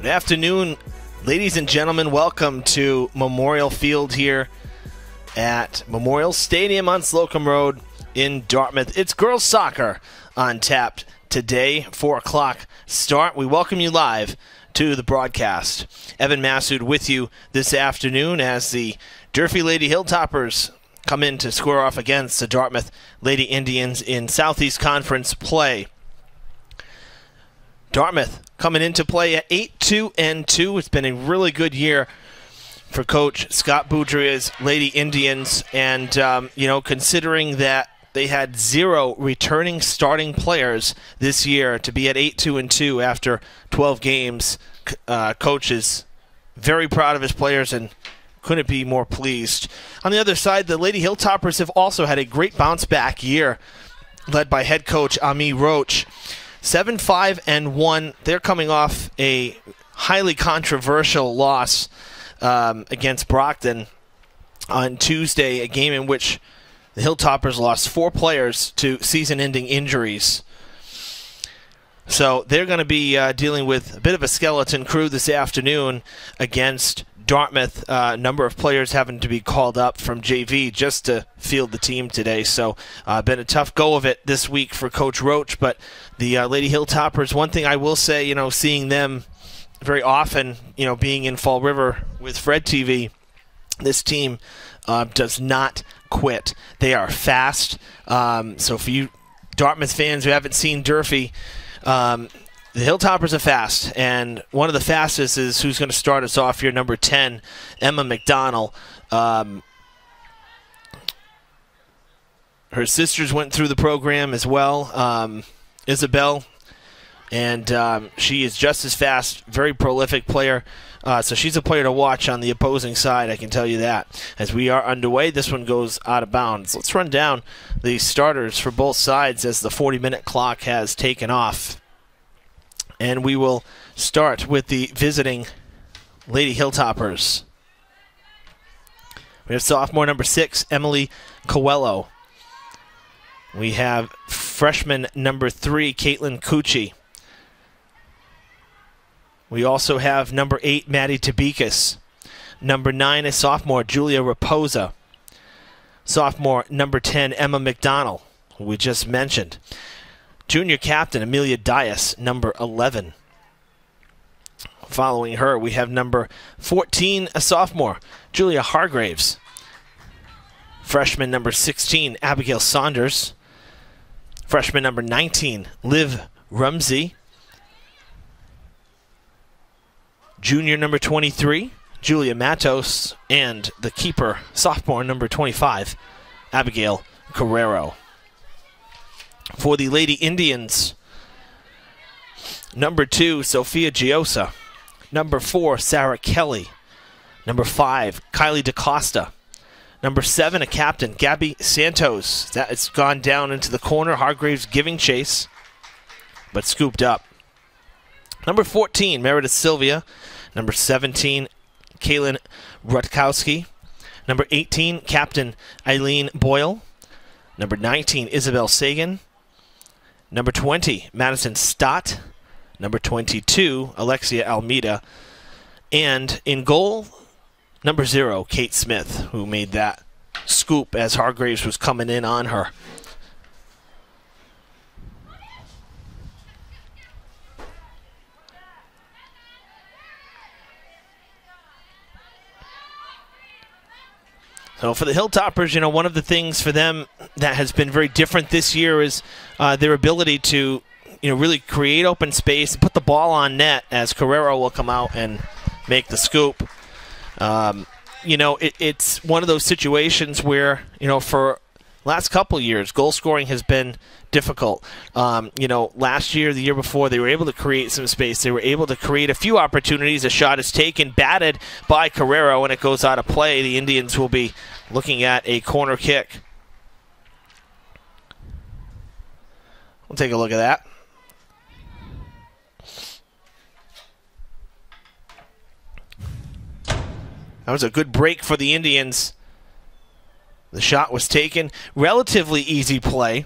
Good afternoon, ladies and gentlemen. Welcome to Memorial Field here at Memorial Stadium on Slocum Road in Dartmouth. It's girls soccer on tap today, 4 o'clock start. We welcome you live to the broadcast. Evan Massoud with you this afternoon as the Durfee Lady Hilltoppers come in to square off against the Dartmouth Lady Indians in Southeast Conference play. Dartmouth coming into play at 8-2-2. It's been a really good year for Coach Scott Boudreau's Lady Indians, and considering that they had 0 returning starting players this year, to be at 8-2-2 after 12 games, Coach is very proud of his players and couldn't be more pleased. On the other side, the Lady Hilltoppers have also had a great bounce-back year, led by head coach Ami Roach. 7-5-1. They're coming off a highly controversial loss against Brockton on Tuesday, a game in which the Hilltoppers lost 4 players to season-ending injuries. So they're going to be dealing with a bit of a skeleton crew this afternoon against Dartmouth. A number of players having to be called up from JV just to field the team today. So been a tough go of it this week for Coach Roach. But the Lady Hilltoppers, one thing I will say, seeing them very often, being in Fall River with Fred TV, this team does not quit. They are fast. So for you Dartmouth fans who haven't seen Durfee, the Hilltoppers are fast, and one of the fastest is who's going to start us off here, number 10, Emma Mcdonald. Her sisters went through the program as well, Isabel, and she is just as fast, very prolific player. So she's a player to watch on the opposing side, I can tell you that. As we are underway, this one goes out of bounds. Let's run down the starters for both sides as the 40-minute clock has taken off. And we will start with the visiting Lady Hilltoppers. We have sophomore number 6, Emily Coelho. We have freshman number 3, Caitlin Cucci. We also have number 8, Maddie Tabikas. Number 9, a sophomore, Julia Raposa. Sophomore number 10, Emma Mcdonald, who we just mentioned. Junior captain, Amelia Diaz, number 11. Following her, we have number 14, a sophomore, Julia Hargraves. Freshman number 16, Abigail Saunders. Freshman number 19, Liv Rumsey. Junior number 23, Julia Matos. And the keeper, sophomore number 25, Abigail Carrero. For the Lady Indians, number 2, Sophia Giosa. Number 4, Sarah Kelly. Number 5, Kylie DaCosta. Number 7, a captain, Gabby Santos. That has gone down into the corner. Hargraves giving chase, but scooped up. Number 14, Meredith Sylvia. Number 17, Kaylin Rutkowski. Number 18, Captain Eileen Boyle. Number 19, Isabel Sagan. Number 20, Madison Stott. Number 22, Alexia Almeida. And in goal, number 0, Kate Smith, who made that scoop as Hargraves was coming in on her. So for the Hilltoppers, one of the things for them that has been very different this year is their ability to, really create open space and put the ball on net, as Carrero will come out and make the scoop. It's one of those situations where, for last couple of years, goal scoring has been difficult. Last year, the year before, they were able to create some space. They were able to create a few opportunities. A shot is taken, batted by Carrero, and it goes out of play. The Indians will be looking at a corner kick. We'll take a look at that. That was a good break for the Indians. The shot was taken. Relatively easy play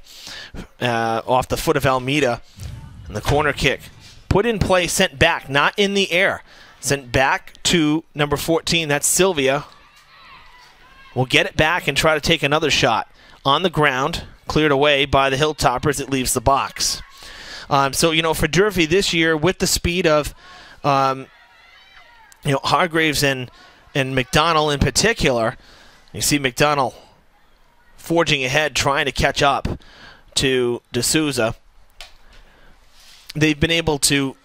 off the foot of Almeida. And the corner kick put in play, sent back, not in the air. Sent back to number 14, that's Sylvia. Will get it back and try to take another shot. On the ground, cleared away by the Hilltoppers, it leaves the box. So, for Durfee this year, with the speed of, Hargraves and Mcdonald in particular, you see Mcdonald forging ahead, trying to catch up to D'Souza. They've been able to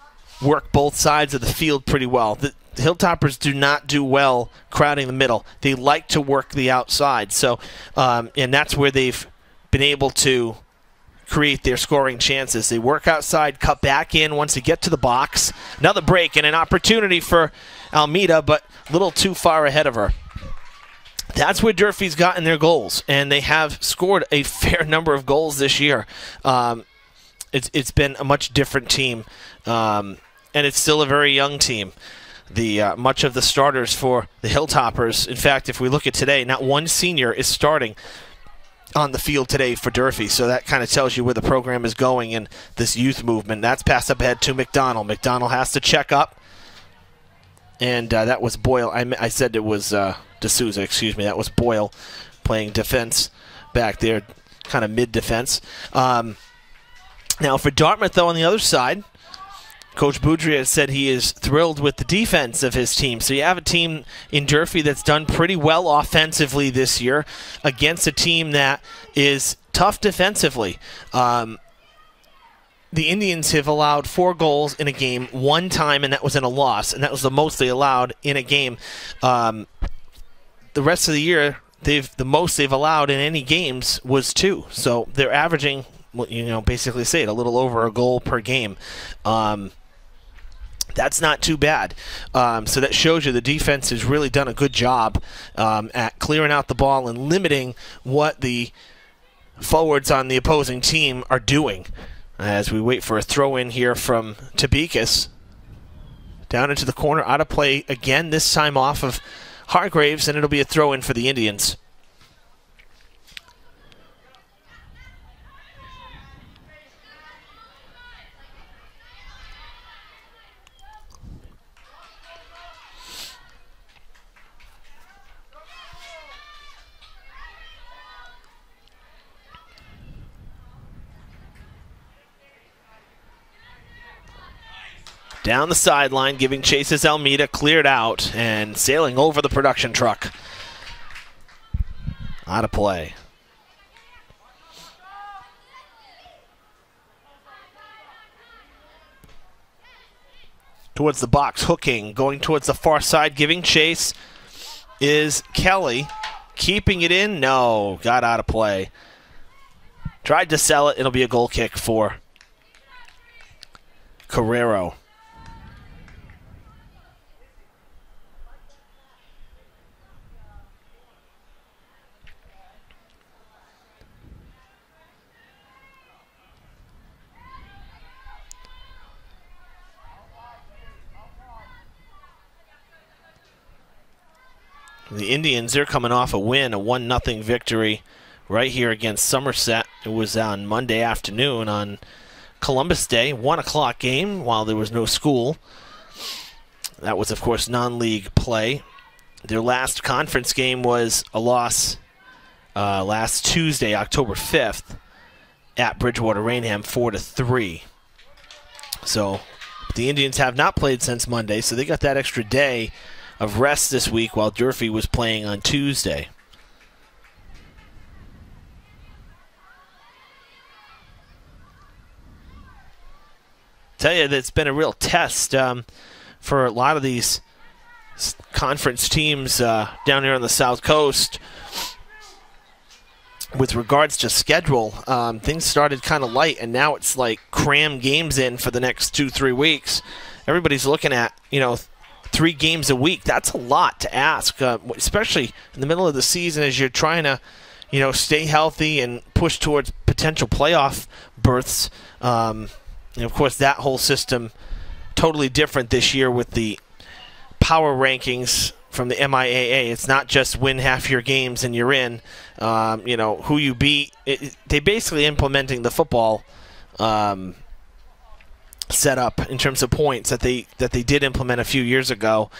work both sides of the field pretty well. The Hilltoppers do not do well crowding the middle. They like to work the outside. So, and that's where they've been able to create their scoring chances. They work outside, cut back in once they get to the box. Another break and an opportunity for Almeida, but a little too far ahead of her. That's where Durfee's gotten their goals, and they have scored a fair number of goals this year. It's been a much different team, and it's still a very young team. Much of the starters for the Hilltoppers, in fact, if we look at today, not one senior is starting on the field today for Durfee, so that kind of tells you where the program is going in this youth movement. That's pass up ahead to Mcdonald. Mcdonald has to check up, and that was Boyle. I said it was D'Souza, excuse me. That was Boyle playing defense back there, kind of mid-defense. Now for Dartmouth, though, on the other side, Coach Boudria said he is thrilled with the defense of his team. So you have a team in Durfee that's done pretty well offensively this year against a team that is tough defensively. The Indians have allowed 4 goals in a game one time, and that was in a loss, and that was the most they allowed in a game. The rest of the year, the most they've allowed in any games was 2. So they're averaging, basically say it, a little over a goal per game. That's not too bad. So that shows you the defense has really done a good job at clearing out the ball and limiting what the forwards on the opposing team are doing. As we wait for a throw-in here from Tabikas. Down into the corner, out of play again, this time off of Hargraves, and it'll be a throw-in for the Indians. Down the sideline, giving chase as Almeida, cleared out, and sailing over the production truck. Out of play. Towards the box, hooking, going towards the far side, giving chase is Kelly. Keeping it in, no, got out of play. Tried to sell it, it'll be a goal kick for Carrero. The Indians, they're coming off a win, a 1-0 victory right here against Somerset. It was on Monday afternoon on Columbus Day, 1 o'clock game while there was no school. That was, of course, non-league play. Their last conference game was a loss last Tuesday, October 5th, at Bridgewater Rainham, 4-3. So the Indians have not played since Monday, so they got that extra day of rest this week while Durfee was playing on Tuesday. Tell you that it's been a real test for a lot of these conference teams down here on the South Coast. With regards to schedule, things started kind of light, and now it's like cram games in for the next 2-3 weeks. Everybody's looking at, 3 games a week. That's a lot to ask, especially in the middle of the season as you're trying to, stay healthy and push towards potential playoff berths. And of course, that whole system totally different this year with the power rankings from the MIAA. It's not just win half your games and you're in. Who you beat. They basically implementing the football setup in terms of points that they did implement a few years ago,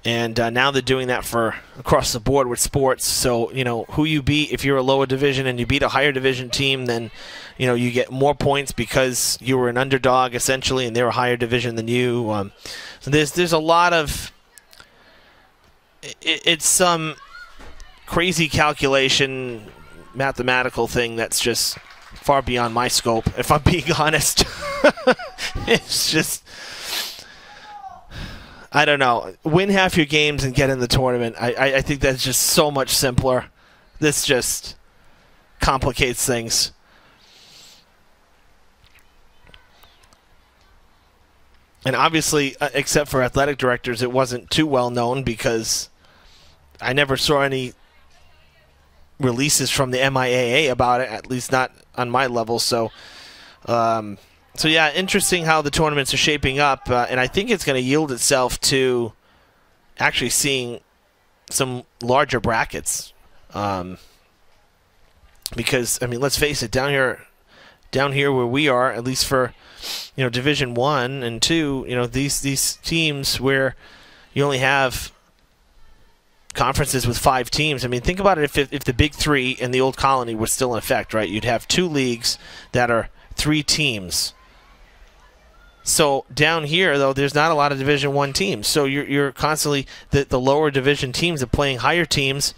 and now they're doing that for across the board with sports. So who you beat, if you're a lower division and you beat a higher division team, then you get more points because you were an underdog essentially, and they're a higher division than you. So there's a lot of it's some crazy calculation, mathematical thing that's just far beyond my scope, if I'm being honest. It's just, I don't know. Win half your games and get in the tournament. I think that's just so much simpler. This just complicates things. And obviously, except for athletic directors, it wasn't too well known because I never saw any releases from the MIAA about it, at least not on my level. So yeah, interesting how the tournaments are shaping up, and I think it's going to yield itself to actually seeing some larger brackets. Because let's face it, down here where we are, at least for Division 1 and 2, these teams where you only have conferences with 5 teams. Think about it, if the Big Three in the old colony were still in effect, right? You'd have 2 leagues that are 3 teams. So down here, though, there's not a lot of Division 1 teams. So you're constantly, the lower division teams are playing higher teams,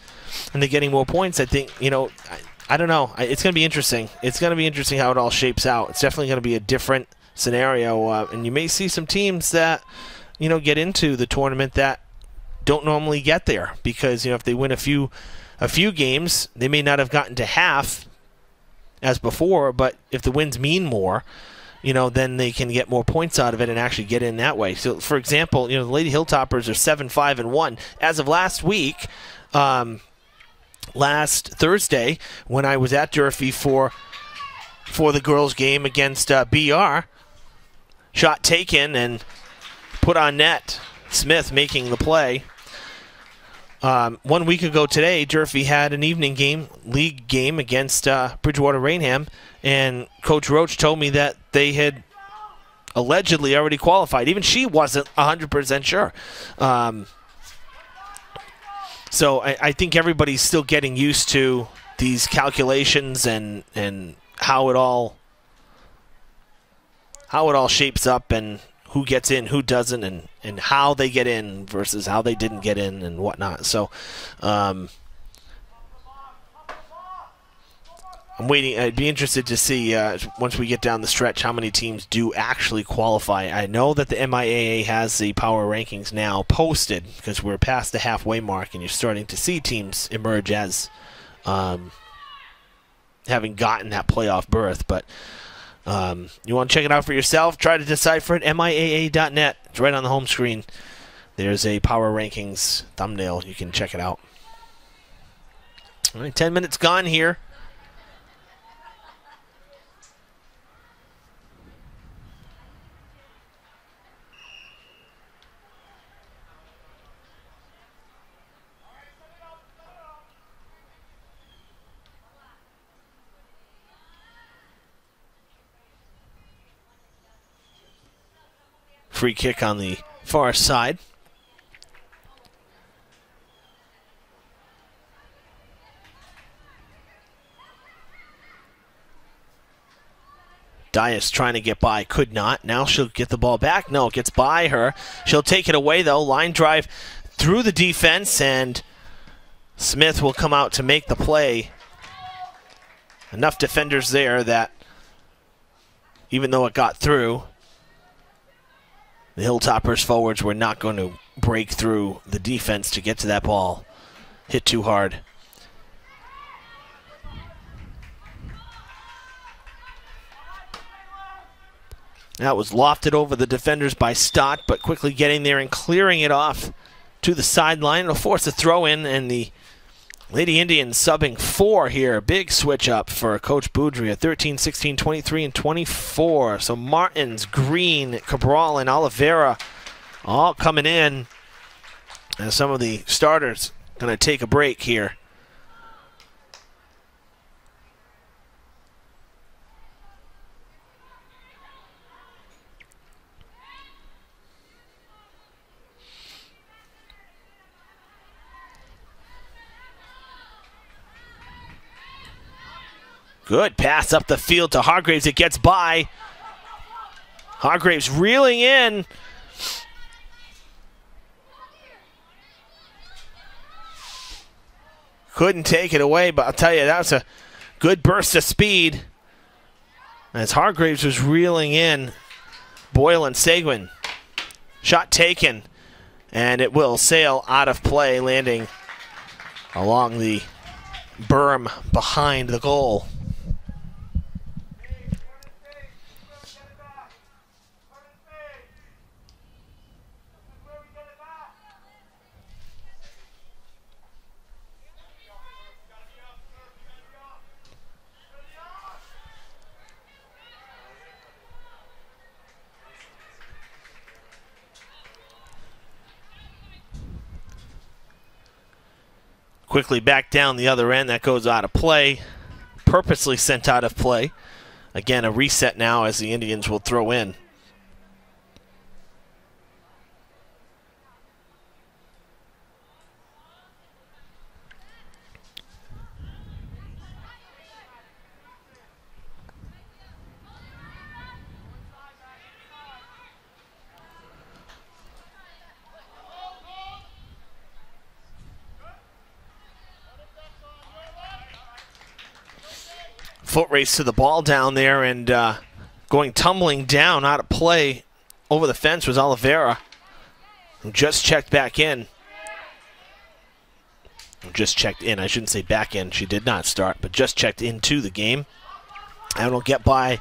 and they're getting more points. I think, I don't know. It's going to be interesting. It's going to be interesting how it all shapes out. It's definitely going to be a different scenario, and you may see some teams that, get into the tournament that don't normally get there because if they win a few games, they may not have gotten to half as before, but if the wins mean more, then they can get more points out of it and actually get in that way. So, for example, the Lady Hilltoppers are 7-5-1 as of last week. Last Thursday, when I was at Durfee for the girls' game against BR, shot taken and put on net. Smith making the play. 1 week ago today, Durfee had an evening league game against Bridgewater Rainham, and Coach Roach told me that they had allegedly already qualified. Even she wasn't 100% sure. So I think everybody's still getting used to these calculations and how it all shapes up and who gets in, who doesn't, and how they get in versus how they didn't get in and whatnot. So I'm waiting. I'd be interested to see once we get down the stretch how many teams do actually qualify. I know that the MIAA has the power rankings now posted because we're past the halfway mark and you're starting to see teams emerge as having gotten that playoff berth. But you want to check it out for yourself, try to decipher it, MIAA.net. It's right on the home screen. There's a power rankings thumbnail. You can check it out. All right, 10 minutes gone here. Free kick on the far side. Diaz trying to get by, could not. Now she'll get the ball back. No, it gets by her. She'll take it away, though. Line drive through the defense, and Smith will come out to make the play. Enough defenders there that even though it got through, the Hilltoppers forwards were not going to break through the defense to get to that ball. Hit too hard. That was lofted over the defenders by Stott, but quickly getting there and clearing it off to the sideline. It'll force a throw in, and the Lady Indians subbing 4 here. Big switch up for Coach Boudria. 13, 16, 23, and 24. So Martins, Green, Cabral, and Oliveira all coming in. And some of the starters going to take a break here. Good pass up the field to Hargraves. It gets by. Hargraves reeling in. Couldn't take it away, but I'll tell you, that was a good burst of speed. As Hargraves was reeling in, Boyle and Seguin. Shot taken, and it will sail out of play, landing along the berm behind the goal. Quickly back down the other end. That goes out of play. Purposely sent out of play. Again, a reset now as the Indians will throw in. Foot race to the ball down there, and going tumbling down out of play over the fence was Oliveira, who just checked back in. Just checked in. I shouldn't say back in. She did not start, but just checked into the game. And will get by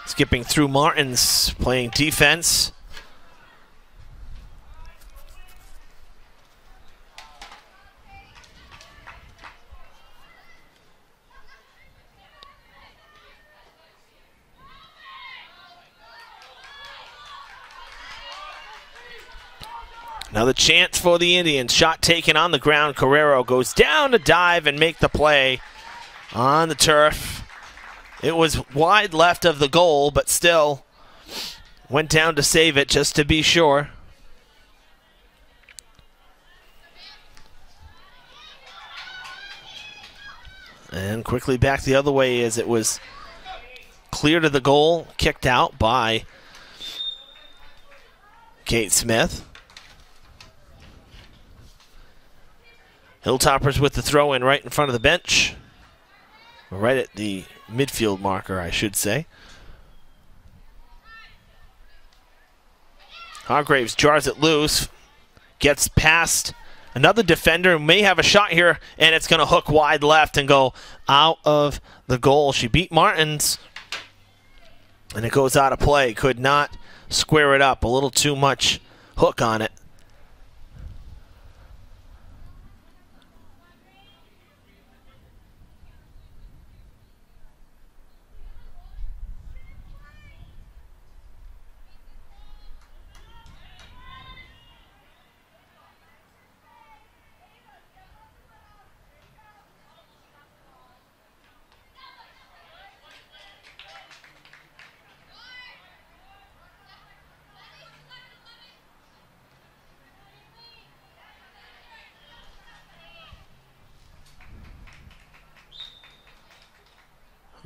skipping through Martins, playing defense. Another chance for the Indians. Shot taken on the ground. Carrero goes down to dive and make the play on the turf. It was wide left of the goal, but still went down to save it just to be sure. And quickly back the other way as it was clear to the goal, kicked out by Kate Smith. Hilltoppers with the throw-in right in front of the bench. Right at the midfield marker, I should say. Hargraves jars it loose. Gets past another defender who may have a shot here, and it's going to hook wide left and go out of the goal. She beat Martins, and it goes out of play. Could not square it up. A little too much hook on it.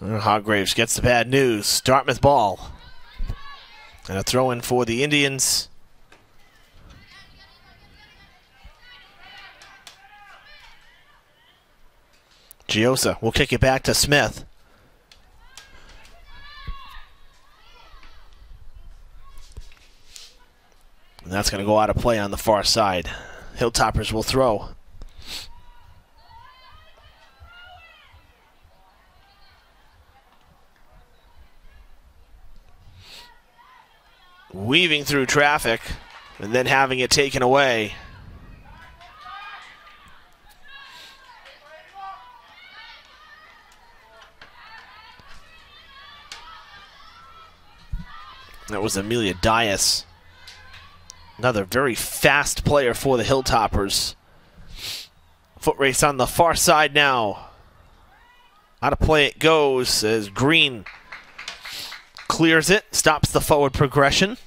Hargraves gets the bad news. Dartmouth ball. And a throw in for the Indians. Giosa will kick it back to Smith. And that's going to go out of play on the far side. Hilltoppers will throw. Weaving through traffic and then having it taken away. That was Amelia Diaz. Another very fast player for the Hilltoppers. Foot race on the far side now. Out of play it goes as Green clears it, stops the forward progression.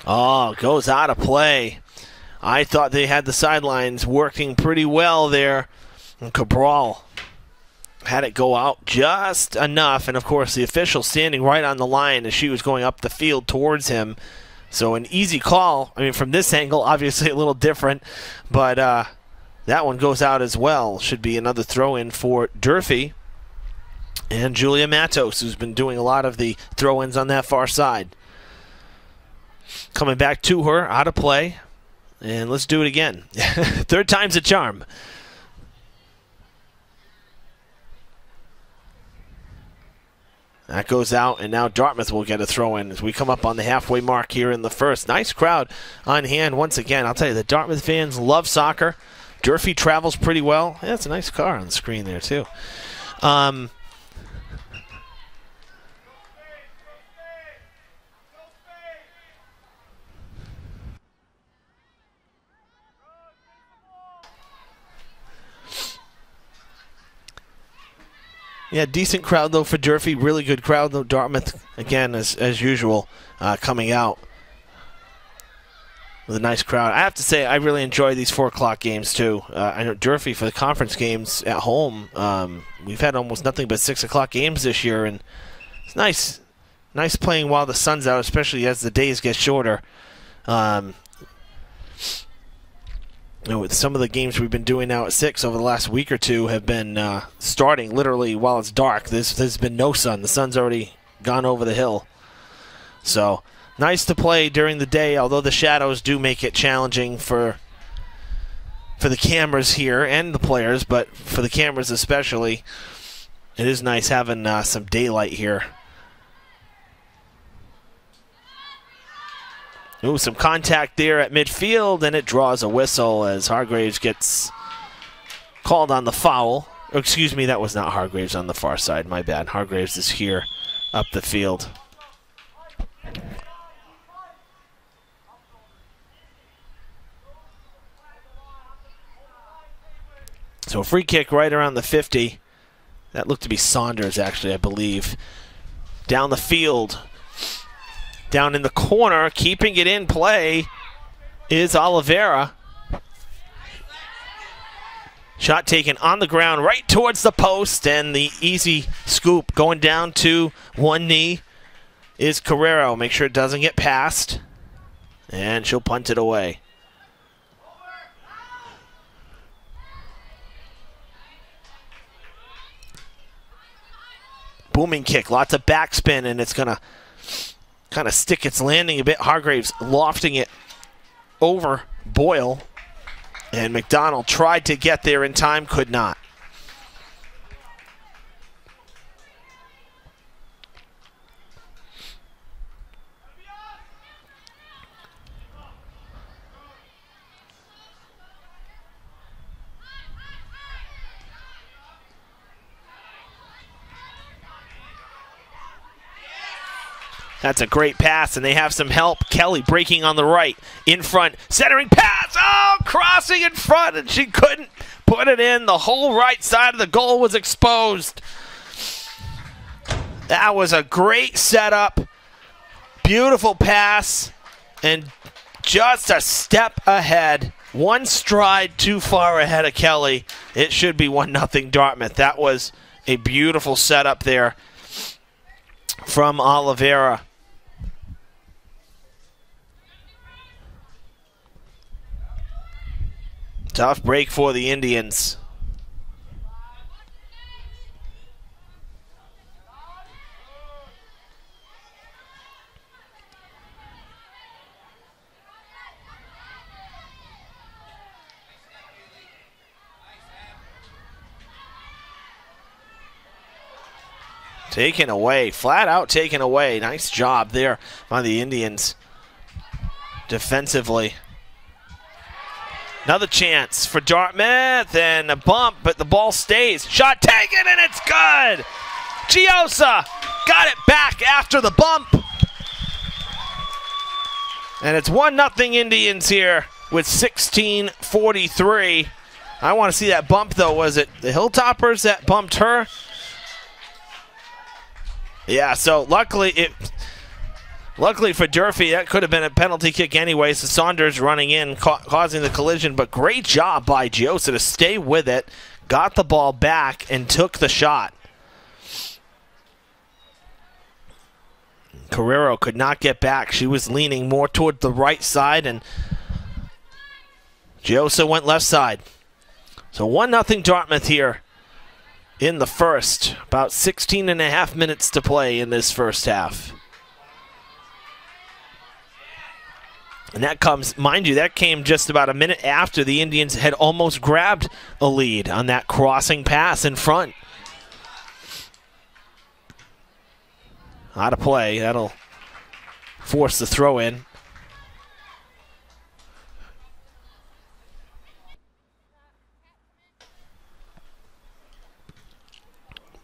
Oh, goes out of play. I thought they had the sidelines working pretty well there. And Cabral had it go out just enough. And, of course, the official standing right on the line as she was going up the field towards him. So an easy call. I mean, from this angle, obviously a little different. But that one goes out as well. Should be another throw-in for Durfee. And Julia Matos, who's been doing a lot of the throw-ins on that far side. Coming back to her, out of play. And let's do it again. Third time's a charm. That goes out, and now Dartmouth will get a throw-in as we come up on the halfway mark here in the first. Nice crowd on hand once again. I'll tell you, the Dartmouth fans love soccer. Durfee travels pretty well. Yeah, it's a nice car on the screen there, too. Yeah, decent crowd, though, for Durfee. Really good crowd, though. Dartmouth, again, as usual, coming out with a nice crowd. I have to say, I really enjoy these 4 o'clock games, too. I know Durfee, for the conference games at home, we've had almost nothing but 6 o'clock games this year, and it's nice. Nice playing while the sun's out, especially as the days get shorter. With some of the games we've been doing now at 6 over the last week or two have been starting literally while it's dark. There's been no sun. The sun's already gone over the hill. So nice to play during the day, although the shadows do make it challenging for the cameras here and the players, but for the cameras especially, it is nice having some daylight here. Ooh, some contact there at midfield, and it draws a whistle as Hargraves gets called on the foul. Oh, excuse me, that was not Hargraves on the far side. My bad. Hargraves is here up the field. So a free kick right around the 50. That looked to be Saunders, actually, I believe. Down the field. Down in the corner, keeping it in play, is Oliveira. Shot taken on the ground right towards the post, and the easy scoop going down to one knee is Carrero. Make sure it doesn't get past, and she'll punt it away. Booming kick, lots of backspin, and it's going to kind of stick its landing a bit. Hargraves lofting it over Boyle. And Mcdonald tried to get there in time, could not. That's a great pass, and they have some help. Kelly breaking on the right, in front, centering pass. Oh, crossing in front, and she couldn't put it in. The whole right side of the goal was exposed. That was a great setup. Beautiful pass, and just a step ahead. One stride too far ahead of Kelly. It should be 1-0 Dartmouth. That was a beautiful setup there from Oliveira. Tough break for the Indians. Taken away, flat out taken away. Nice job there by the Indians defensively. Another chance for Dartmouth, and a bump, but the ball stays. Shot taken, and it's good. Giosa got it back after the bump. And it's 1-0 Indians here with 16:43. I want to see that bump, though. Was it the Hilltoppers that bumped her? Yeah, so luckily Luckily for Durfee, that could have been a penalty kick anyway, so Saunders running in, causing the collision, but great job by Giosa to stay with it, got the ball back, and took the shot. Carrero could not get back. She was leaning more toward the right side, and Giosa went left side. So 1-0 Dartmouth here in the first. About 16 and a half minutes to play in this first half. And that comes, mind you, that came just about a minute after the Indians had almost grabbed a lead on that crossing pass in front. Out of play. That'll force the throw in.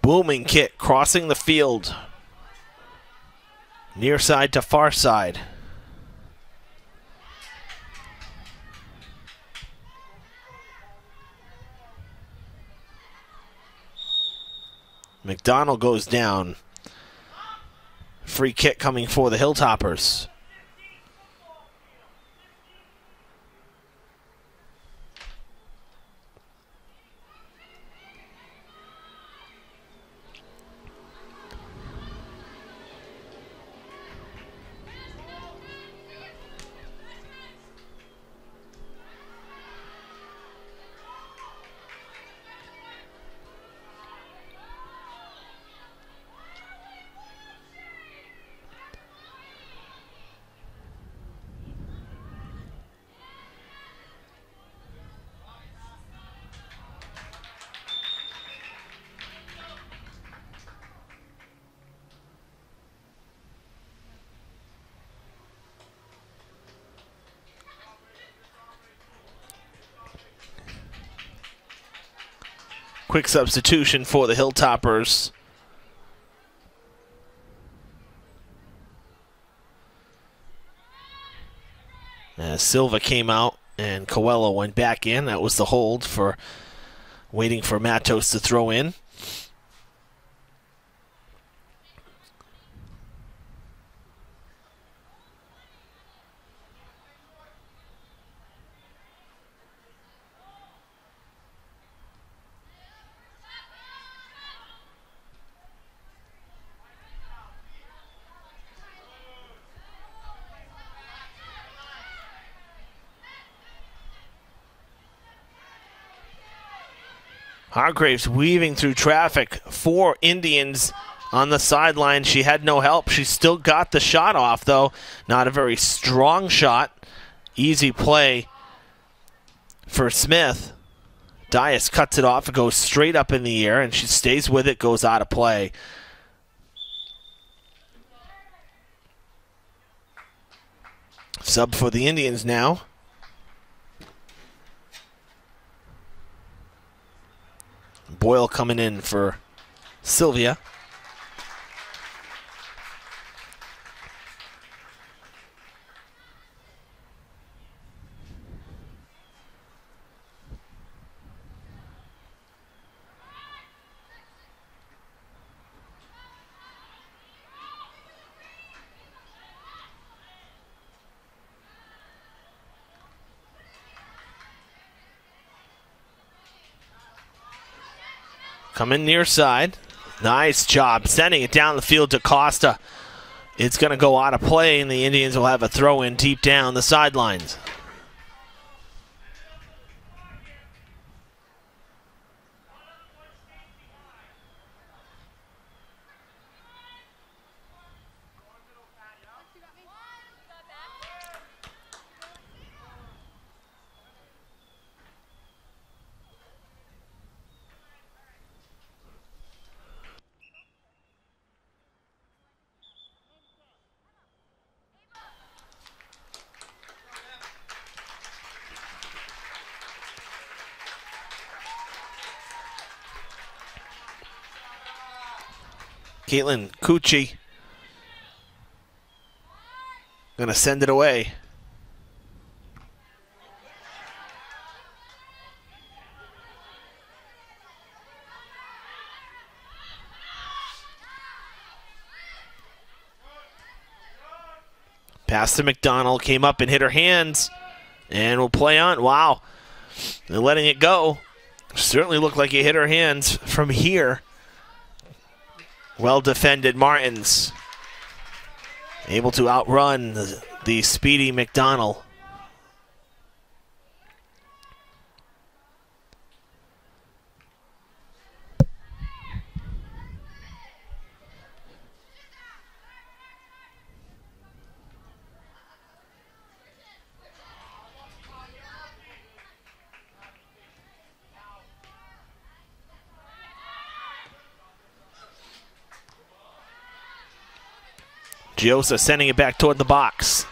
Booming kick crossing the field. Near side to far side. Mcdonald goes down. Free kick coming for the Hilltoppers. Quick substitution for the Hilltoppers. As Silva came out and Coelho went back in. That was the hold for waiting for Matos to throw in. Hargraves weaving through traffic for Indians on the sideline. She had no help. She still got the shot off, though. Not a very strong shot. Easy play for Smith. Diaz cuts it off. It goes straight up in the air, and she stays with it, goes out of play. Sub for the Indians now. Boyle coming in for Sylvia. Coming near side. Nice job sending it down the field to Costa. It's going to go out of play, and the Indians will have a throw in deep down the sidelines. Caitlin Cucci gonna send it away. Pass to Mcdonald, came up and hit her hands, and will play on. Wow, they're letting it go. Certainly looked like it hit her hands from here. Well defended Martins. Able to outrun the speedy Mcdonald. Giosa sending it back toward the box.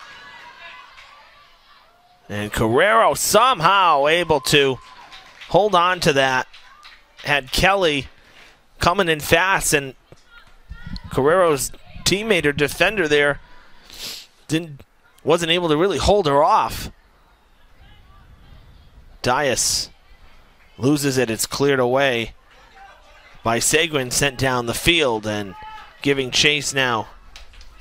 And Carrero somehow able to hold on to that. Had Kelly coming in fast, and Carrero's teammate or defender there wasn't able to really hold her off. Diaz loses it. It's cleared away by Seguin, sent down the field, and giving chase now.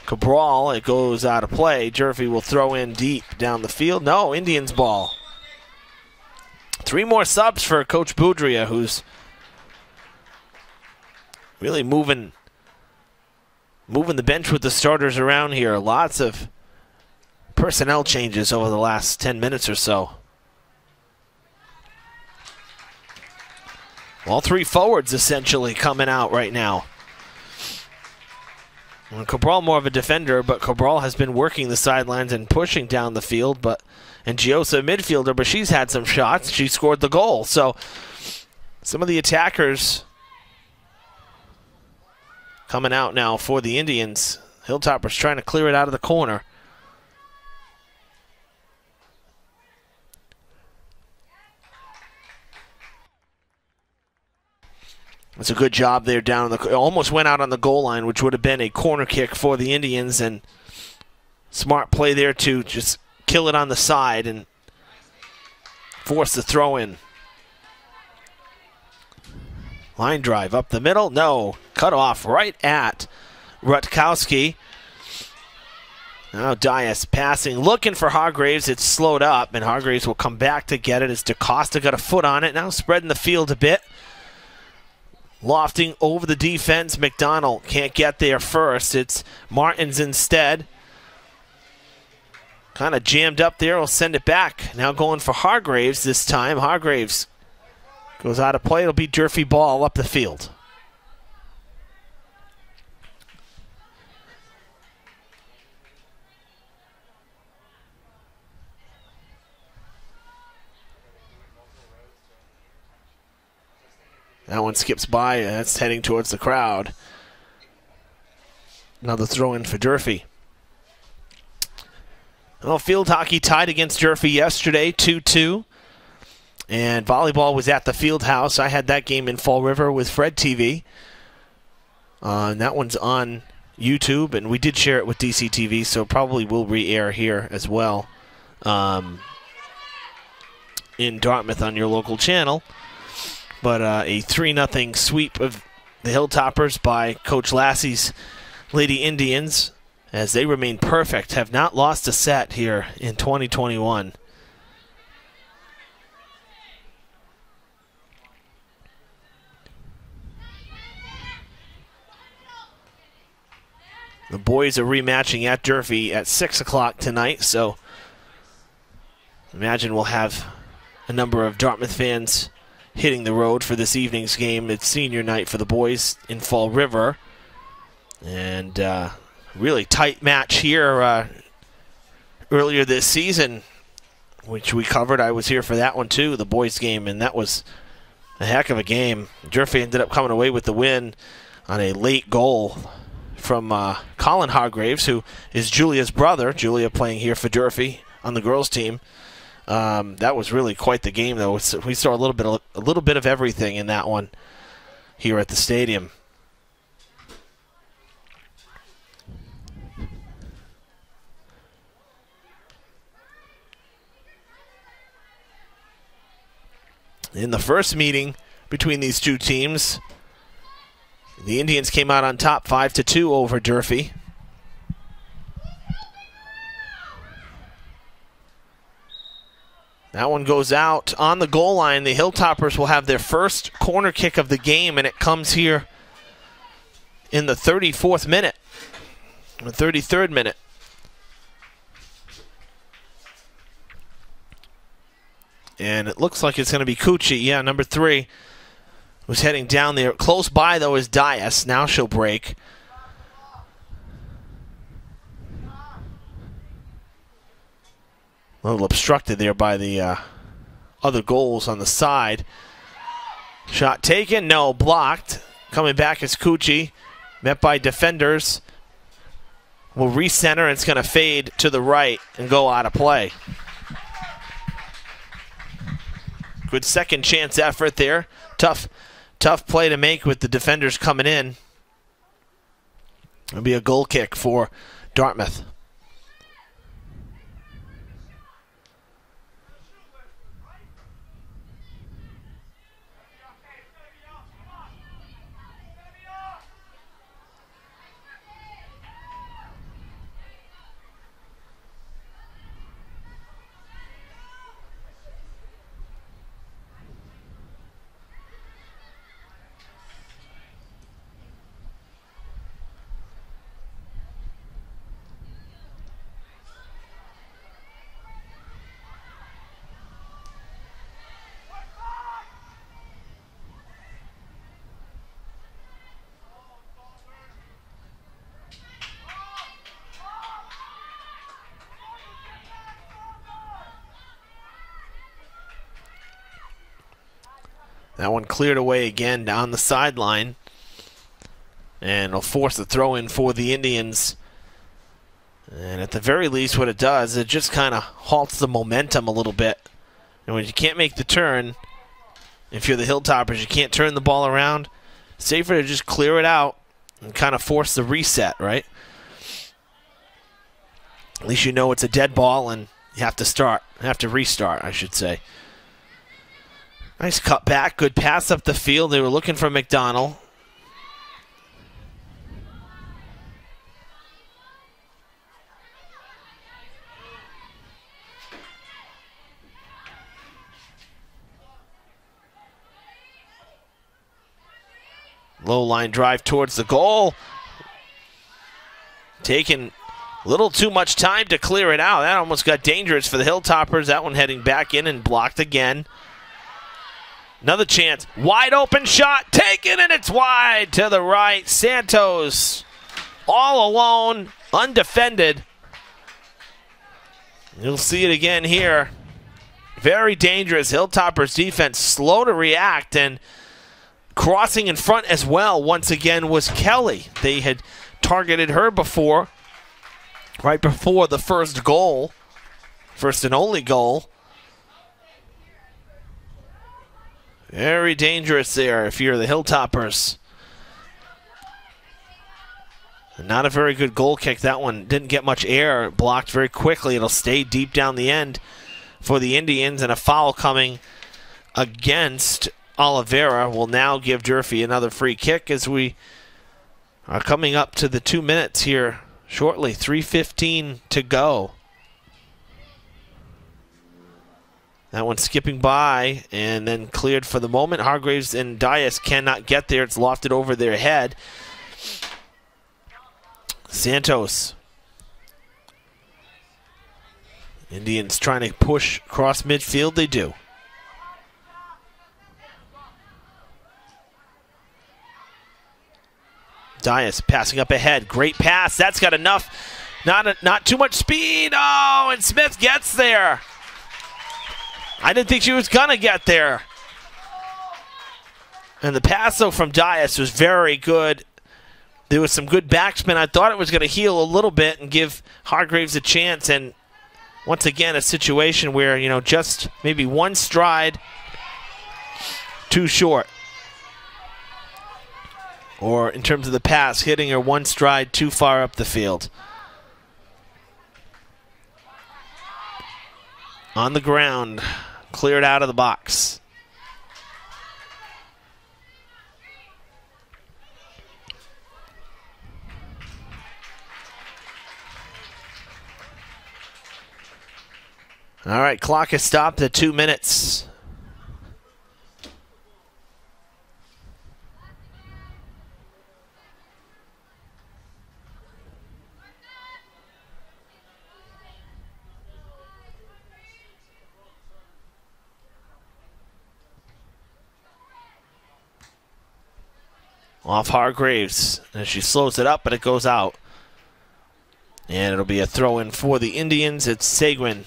Cabral, it goes out of play. Durfee will throw in deep down the field. No, Indians ball. 3 more subs for Coach Boudria, who's really moving the bench with the starters around here. Lots of personnel changes over the last 10 minutes or so. All 3 forwards essentially coming out right now. Well, Cabral more of a defender, but Cabral has been working the sidelines and pushing down the field. And Giosa, midfielder, but she's had some shots. She scored the goal. So some of the attackers coming out now for the Indians. Hilltoppers trying to clear it out of the corner. It's a good job there down the. Almost went out on the goal line, which would have been a corner kick for the Indians, and smart play there to just kill it on the side and force the throw in. Line drive up the middle. No, cut off right at Rutkowski. Now Diaz passing, looking for Hargraves. It's slowed up, and Hargraves will come back to get it as DaCosta got a foot on it. Now spreading the field a bit. Lofting over the defense. Mcdonald can't get there first. It's Martins instead. Kind of jammed up there. We'll send it back. Now going for Hargraves this time. Hargraves goes out of play. It'll be Durfee ball up the field. That one skips by. That's heading towards the crowd. Another throw in for Durfee. Well, field hockey tied against Durfee yesterday, 2-2. And volleyball was at the field house. I had that game in Fall River with Fred TV. And that one's on YouTube, and we did share it with DC TV, so probably will re-air here as well in Dartmouth on your local channel. But a 3-0 sweep of the Hilltoppers by Coach Lassie's Lady Indians, as they remain perfect, have not lost a set here in 2021. The boys are rematching at Durfee at 6 o'clock tonight, so imagine we'll have a number of Dartmouth fans hitting the road for this evening's game. It's senior night for the boys in Fall River. And really tight match here earlier this season, which we covered. I was here for that one too, the boys game, and that was a heck of a game. Durfee ended up coming away with the win on a late goal from Colin Hargraves, who is Julia's brother. Julia playing here for Durfee on the girls team. That was really quite the game, though. We saw a little bit of everything in that one here at the stadium. In the first meeting between these two teams, the Indians came out on top 5-2 over Durfee. That one goes out on the goal line. The Hilltoppers will have their first corner kick of the game, and it comes here in the 34th minute, the 33rd minute. And it looks like it's going to be Cucci. Yeah, number 3 was heading down there. Close by, though, is Diaz. Now she'll break. A little obstructed there by the other goals on the side. Shot taken. No, blocked. Coming back is Cucci. Met by defenders. Will recenter, and it's going to fade to the right and go out of play. Good second chance effort there. Tough play to make with the defenders coming in. It'll be a goal kick for Dartmouth. That one cleared away again down the sideline. And it'll force the throw in for the Indians. And at the very least, what it does, it just kind of halts the momentum a little bit. And when you can't make the turn, if you're the Hilltoppers, you can't turn the ball around, safer to just clear it out and kind of force the reset, right? At least you know it's a dead ball and you have to restart, I should say. Nice cut back, good pass up the field. They were looking for Mcdonald. Low line drive towards the goal. Taking a little too much time to clear it out. That almost got dangerous for the Hilltoppers. That one heading back in and blocked again. Another chance. Wide open shot. Taken, and it's wide to the right. Santos all alone, undefended. You'll see it again here. Very dangerous. Hilltoppers defense slow to react, and crossing in front as well once again was Kelly. They had targeted her before, right before the first goal, first and only goal. Very dangerous there if you're the Hilltoppers. Not a very good goal kick. That one didn't get much air. Blocked very quickly. It'll stay deep down the end for the Indians, and a foul coming against Oliveira will now give Durfee another free kick as we are coming up to the 2 minutes here shortly. 3:15 to go. That one skipping by and then cleared for the moment. Hargraves and Diaz cannot get there. It's lofted over their head. Santos. Indians trying to push across midfield. They do. Diaz passing up ahead. Great pass. That's got enough. Not too much speed. Oh, and Smith gets there. I didn't think she was going to get there. And the pass, though, from Diaz was very good. There was some good backspin. I thought it was going to heal a little bit and give Hargraves a chance. And once again, a situation where, you know, just maybe one stride too short. Or in terms of the pass, hitting her one stride too far up the field. On the ground. Cleared out of the box. All right, clock is stopped at 2 minutes. Off Hargraves, and she slows it up, but it goes out. And it'll be a throw-in for the Indians. It's Seguin.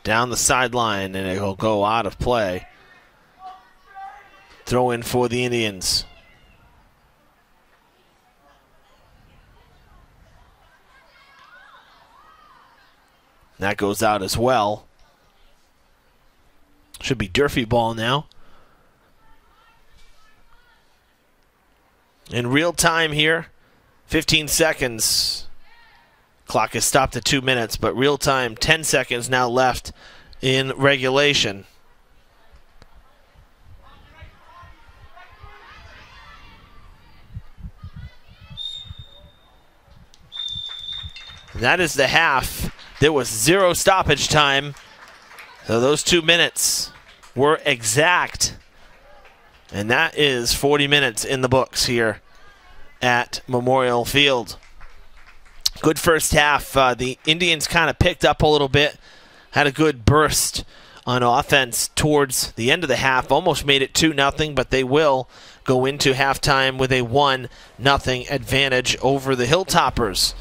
Down the sideline, and it'll go out of play. Throw in for the Indians. That goes out as well. Should be Durfee ball now. In real time here, 15 seconds. Clock is stopped at 2 minutes, but real time, 10 seconds now left in regulation. That is the half. There was 0 stoppage time. So those 2 minutes were exact. And that is 40 minutes in the books here at Memorial Field. Good first half. The Indians kind of picked up a little bit, had a good burst on offense towards the end of the half, almost made it 2-0, but they will go into halftime with a 1-0 advantage over the Hilltoppers.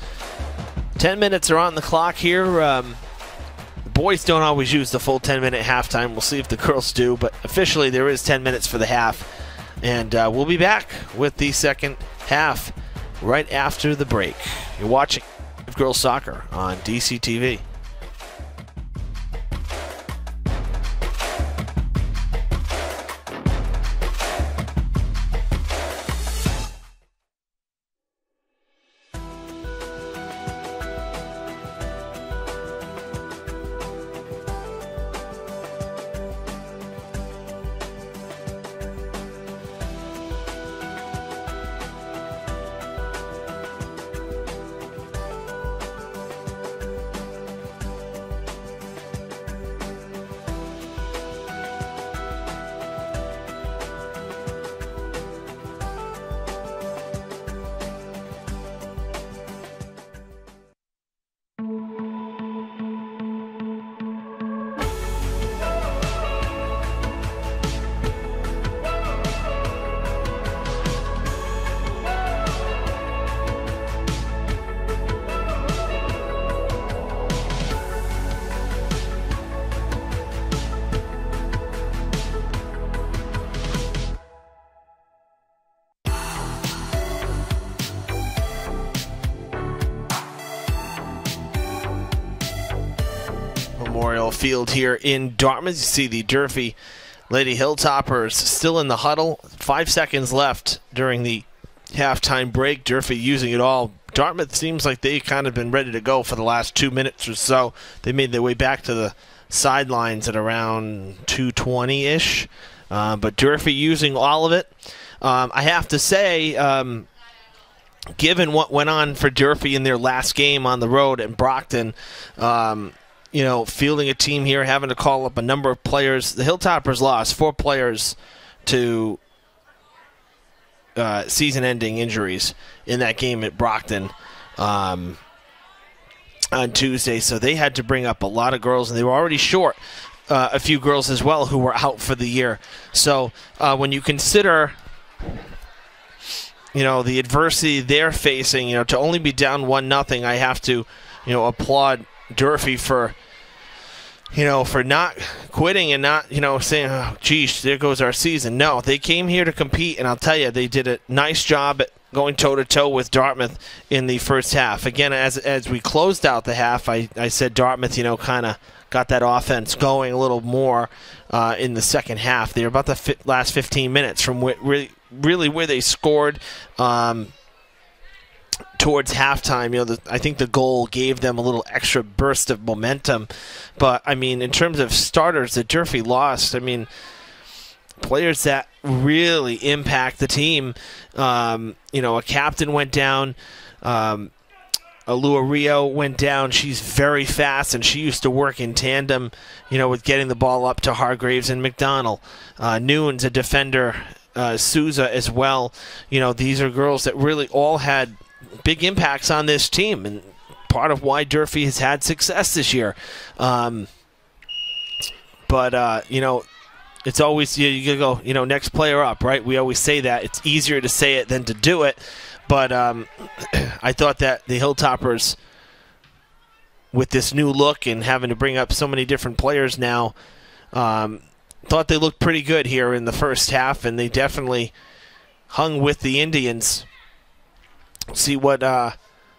10 minutes are on the clock here. The boys don't always use the full 10-minute halftime. We'll see if the girls do, but officially there is 10 minutes for the half. And we'll be back with the second half right after the break. You're watching Girls Soccer on DCTV. Memorial Field here in Dartmouth. You see the Durfee Lady Hilltoppers still in the huddle. 5 seconds left during the halftime break. Durfee using it all. Dartmouth seems like they've kind of been ready to go for the last 2 minutes or so. They made their way back to the sidelines at around 2:20-ish. But Durfee using all of it. I have to say, given what went on for Durfee in their last game on the road in Brockton, fielding a team here, having to call up a number of players. The Hilltoppers lost 4 players to season-ending injuries in that game at Brockton on Tuesday. So they had to bring up a lot of girls, and they were already short a few girls as well who were out for the year. So when you consider the adversity they're facing, to only be down 1-0, I have to, applaud Durfee for not quitting and not, saying, oh, geez, there goes our season. No, they came here to compete, and I'll tell you, they did a nice job at going toe-to-toe with Dartmouth in the first half. Again, as we closed out the half, I said Dartmouth, kind of got that offense going a little more in the second half. They were about the last 15 minutes from really where they scored towards halftime. I think the goal gave them a little extra burst of momentum. But, in terms of starters that Durfee lost, players that really impact the team. A captain went down. Alua Rio went down. She's very fast, and she used to work in tandem, with getting the ball up to Hargraves and Mcdonald. Noon's a defender. Souza as well. These are girls that really all had big impacts on this team, and part of why Durfee has had success this year. It's always, you gotta go, next player up, right? We always say that. It's easier to say it than to do it. But I thought that the Hilltoppers, with this new look and having to bring up so many different players now, thought they looked pretty good here in the first half, and they definitely hung with the Indians. See what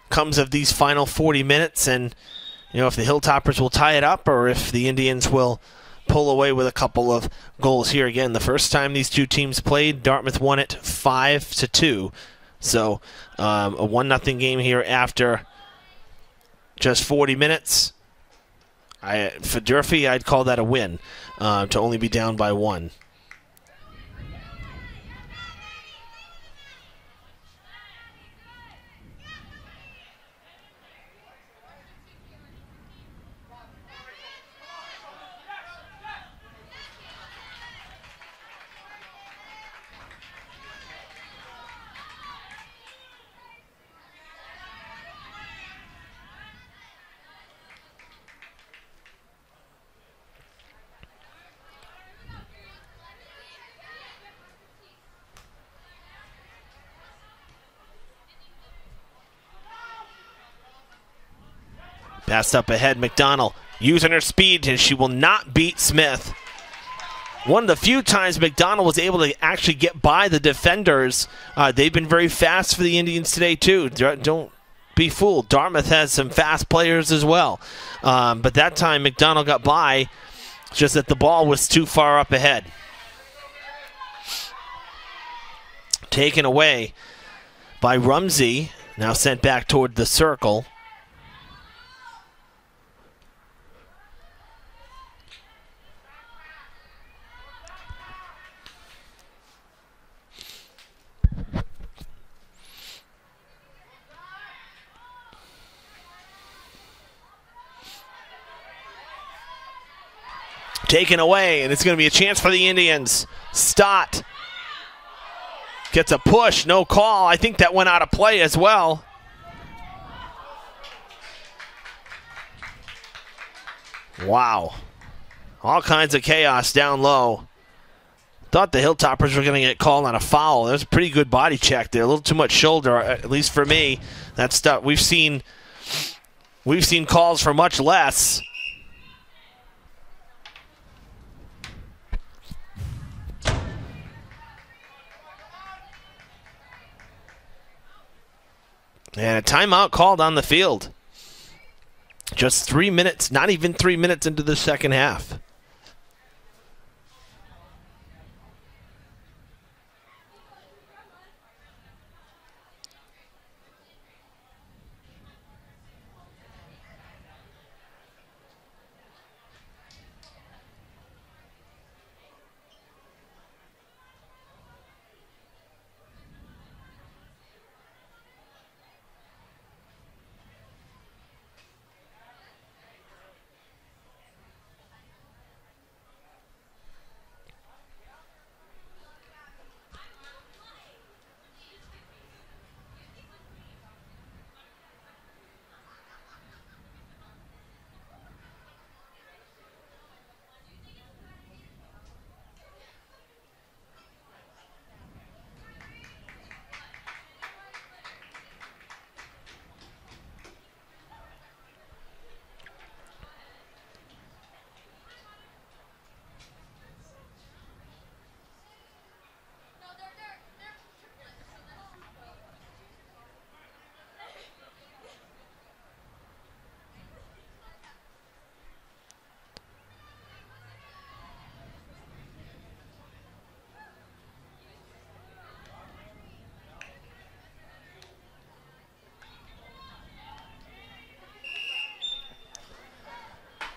comes of these final 40 minutes, and if the Hilltoppers will tie it up or if the Indians will pull away with a couple of goals here. Again, the first time these two teams played, Dartmouth won it 5-2. So a 1-0 game here after just 40 minutes. For Durfee, I'd call that a win, to only be down by 1. Passed up ahead, Mcdonald using her speed, and she will not beat Smith. One of the few times Mcdonald was able to actually get by the defenders. They've been very fast for the Indians today, too. Don't be fooled. Dartmouth has some fast players as well. But that time Mcdonald got by, just that the ball was too far up ahead. Taken away by Rumsey, now sent back toward the circle. Taken away, and it's going to be a chance for the Indians. Stott gets a push, no call. I think that went out of play as well. Wow. All kinds of chaos down low. Thought the Hilltoppers were going to get called on a foul. That was a pretty good body check there. A little too much shoulder, at least for me. That stuff we've seen calls for much less. And a timeout called on the field. Just 3 minutes, not even 3 minutes into the second half.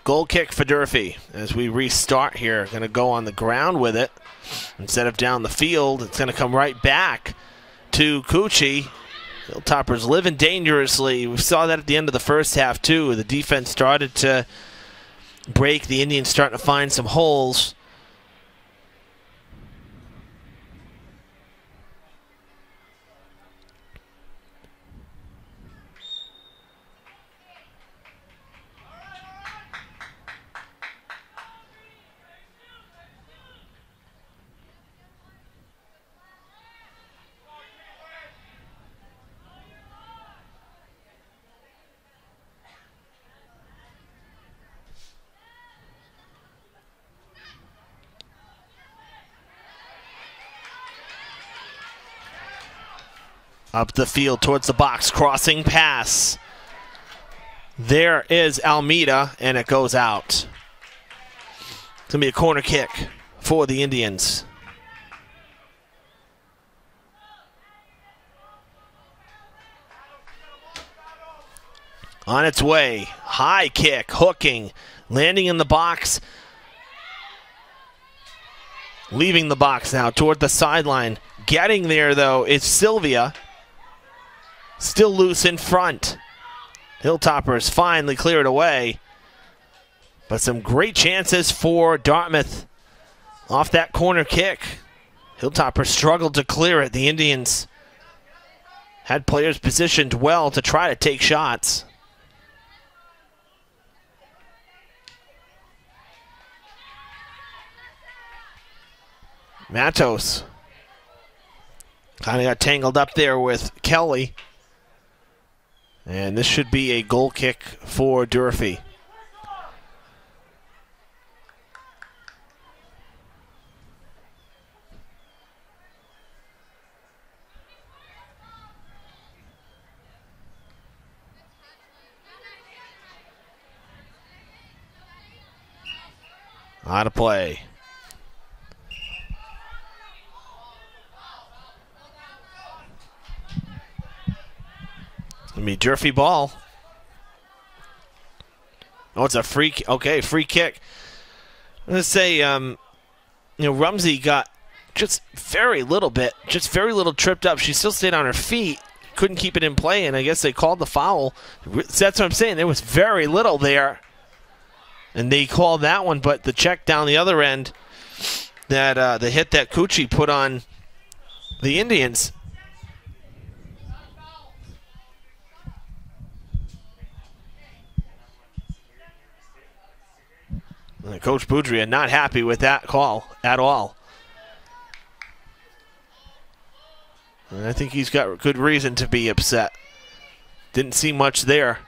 Goal kick for Durfee as we restart here. Going to go on the ground with it instead of down the field. It's going to come right back to Cucci. Hilltoppers living dangerously. We saw that at the end of the first half, too. The defense started to break. The Indians starting to find some holes. Up the field towards the box, crossing pass. There is Almeida, and it goes out. It's going to be a corner kick for the Indians. On its way, high kick, hooking, landing in the box. Leaving the box now toward the sideline. Getting there, though, is Sylvia. Still loose in front. Hilltoppers finally clear it away. But some great chances for Dartmouth off that corner kick. Hilltoppers struggled to clear it. The Indians had players positioned well to try to take shots. Matos kind of got tangled up there with Kelly. And this should be a goal kick for Durfee. Out of play. It'll be Durfee ball. Oh, it's a free kick. Okay, free kick. I'm going to say, Rumsey got just very little tripped up. She still stayed on her feet. Couldn't keep it in play, and I guess they called the foul. That's what I'm saying. There was very little there. And they called that one, but the check down the other end, that the hit that Cucci put on the Indians. Coach Boudria not happy with that call at all. And I think he's got good reason to be upset. Didn't see much there.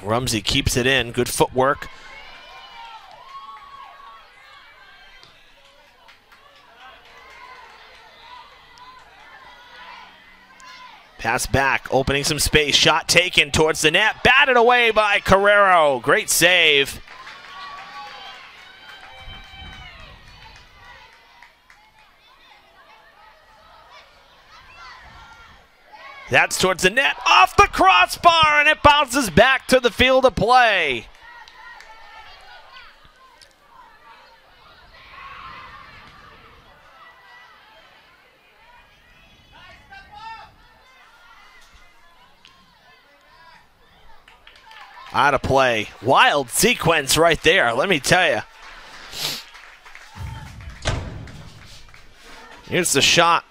Rumsey keeps it in. Good footwork. Pass back, opening some space. Shot taken towards the net. Batted away by Carrero. Great save. That's towards the net, off the crossbar, and it bounces back to the field of play. Out of play. Wild sequence right there, let me tell you. Here's the shot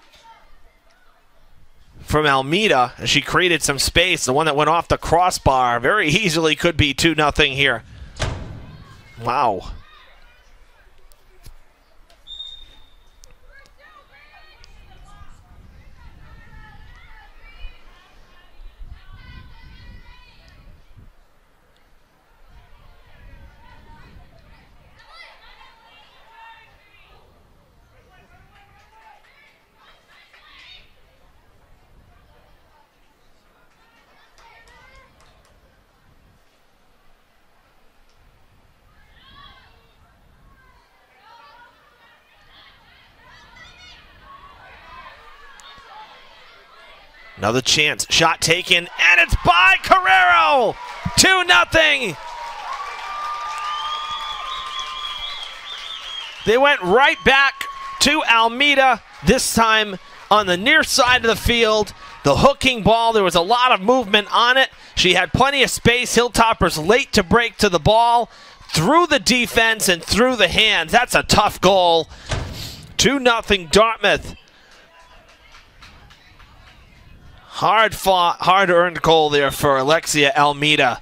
from Almeida, as she created some space. The one that went off the crossbar very easily could be 2-0 here. Wow. Another chance. Shot taken, and it's by Carrero. 2-0. They went right back to Almeida, this time on the near side of the field. The hooking ball, there was a lot of movement on it. She had plenty of space. Hilltoppers late to break to the ball, through the defense and through the hands. That's a tough goal. 2-0 Dartmouth. Hard fought, hard earned goal there for Alexia Almeida.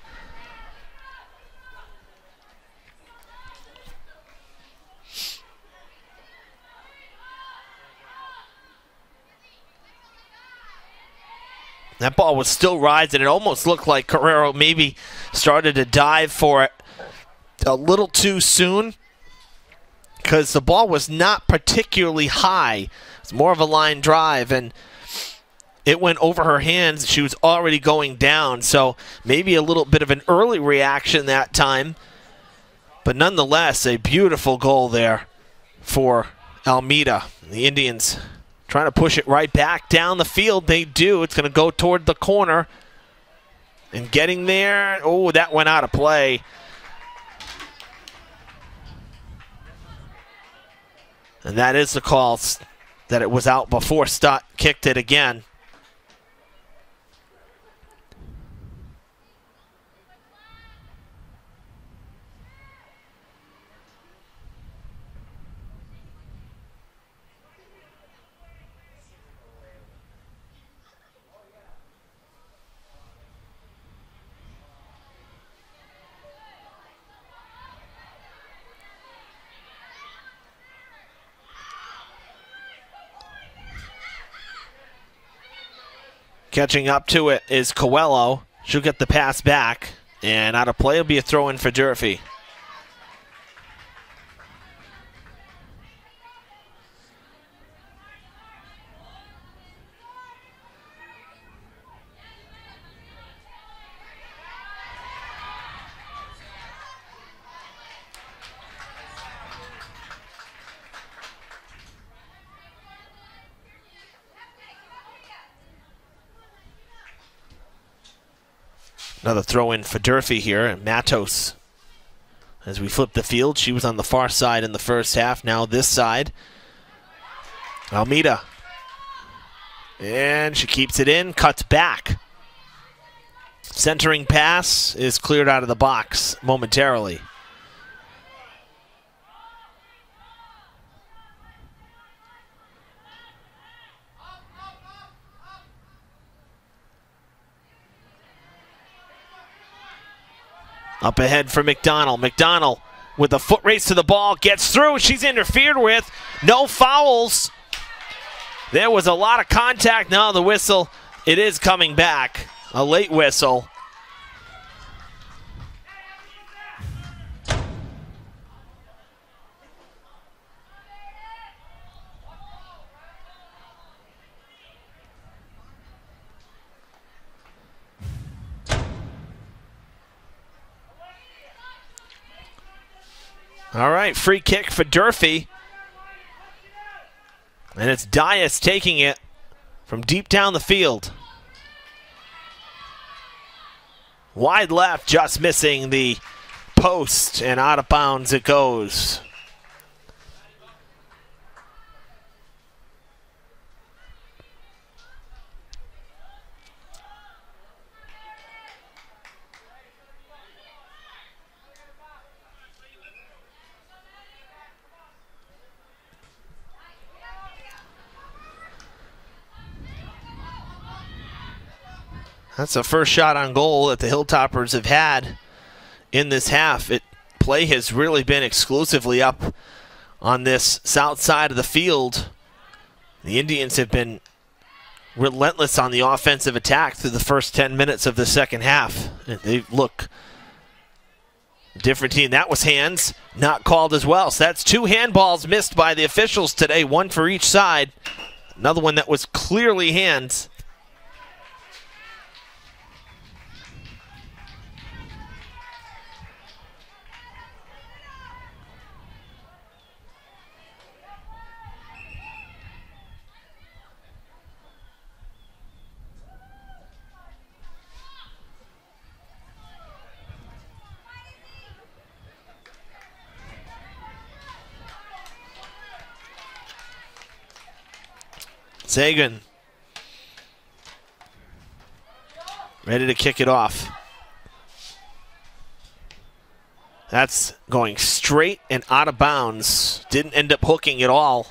That ball was still rising. It almost looked like Carrero maybe started to dive for it a little too soon, because the ball was not particularly high. It's more of a line drive, and it went over her hands. She was already going down, so maybe a little bit of an early reaction that time. But nonetheless, a beautiful goal there for Almeida. The Indians trying to push it right back down the field. They do. It's going to go toward the corner. And getting there, oh, that went out of play. And that is the call, that it was out before Stott kicked it again. Catching up to it is Coelho. She'll get the pass back, and out of play will be a throw-in for Durfee. Another throw-in for Durfee here, and Matos. As we flip the field, she was on the far side in the first half, now this side. Almeida. And she keeps it in, cuts back. Centering pass is cleared out of the box momentarily. Up ahead for Mcdonald. Mcdonald with a foot race to the ball, gets through. She's interfered with. No fouls. There was a lot of contact. Now the whistle, it is coming back. A late whistle. All right, free kick for Durfee. And it's Diaz taking it from deep down the field. Wide left, just missing the post, and out of bounds it goes. That's the first shot on goal that the Hilltoppers have had in this half. Play has really been exclusively up on this south side of the field. The Indians have been relentless on the offensive attack through the first 10 minutes of the second half. They look a different team. That was hands, not called as well. So that's two handballs missed by the officials today, one for each side. Another one that was clearly hands. Sagan ready to kick it off. That's going straight and out of bounds. Didn't end up hooking at all.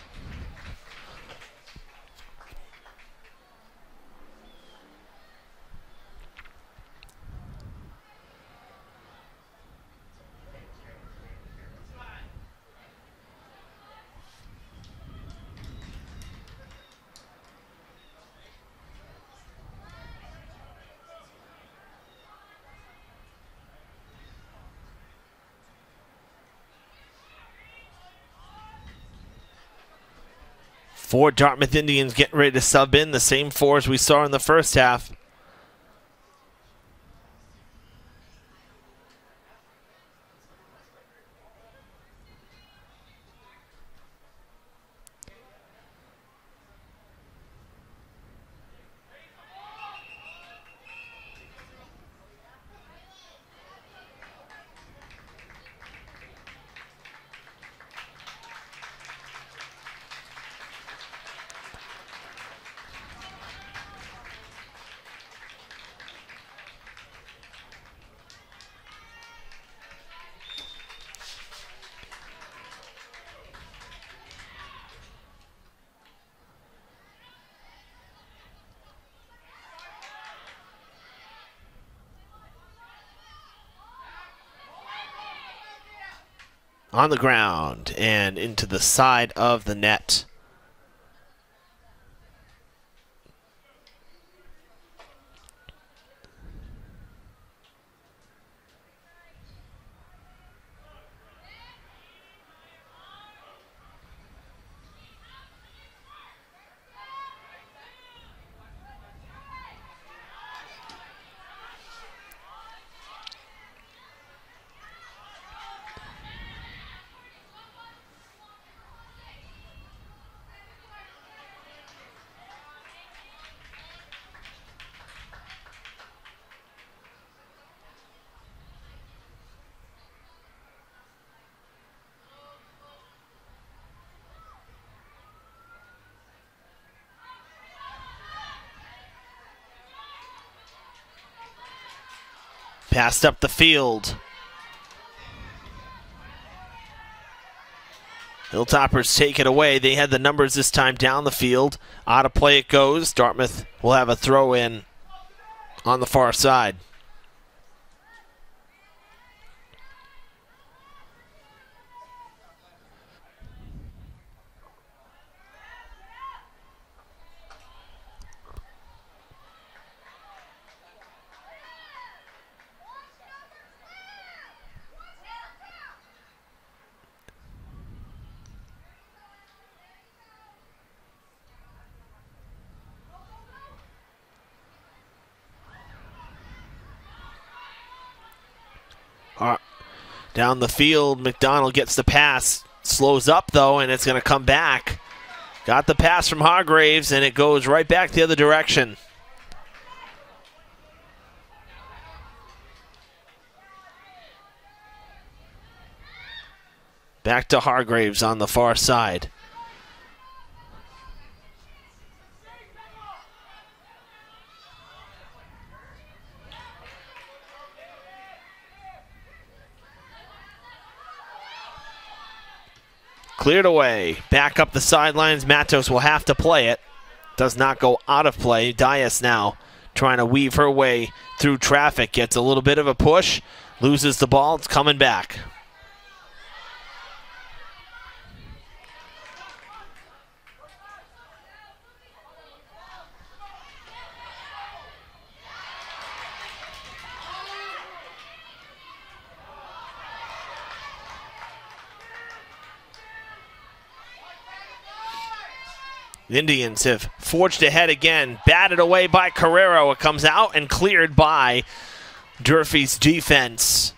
Four Dartmouth Indians getting ready to sub in, the same four as we saw in the first half. On the ground and into the side of the net. Passed up the field. Hilltoppers take it away. They had the numbers this time down the field. Out of play it goes. Dartmouth will have a throw in on the far side. Down the field, Mcdonald gets the pass. Slows up, though, and it's going to come back. Got the pass from Hargraves, and it goes right back the other direction. Back to Hargraves on the far side. Cleared away. Back up the sidelines. Matos will have to play it. Does not go out of play. Diaz now trying to weave her way through traffic. Gets a little bit of a push. Loses the ball. It's coming back. The Indians have forged ahead again. Batted away by Carrero. It comes out and cleared by Durfee's defense.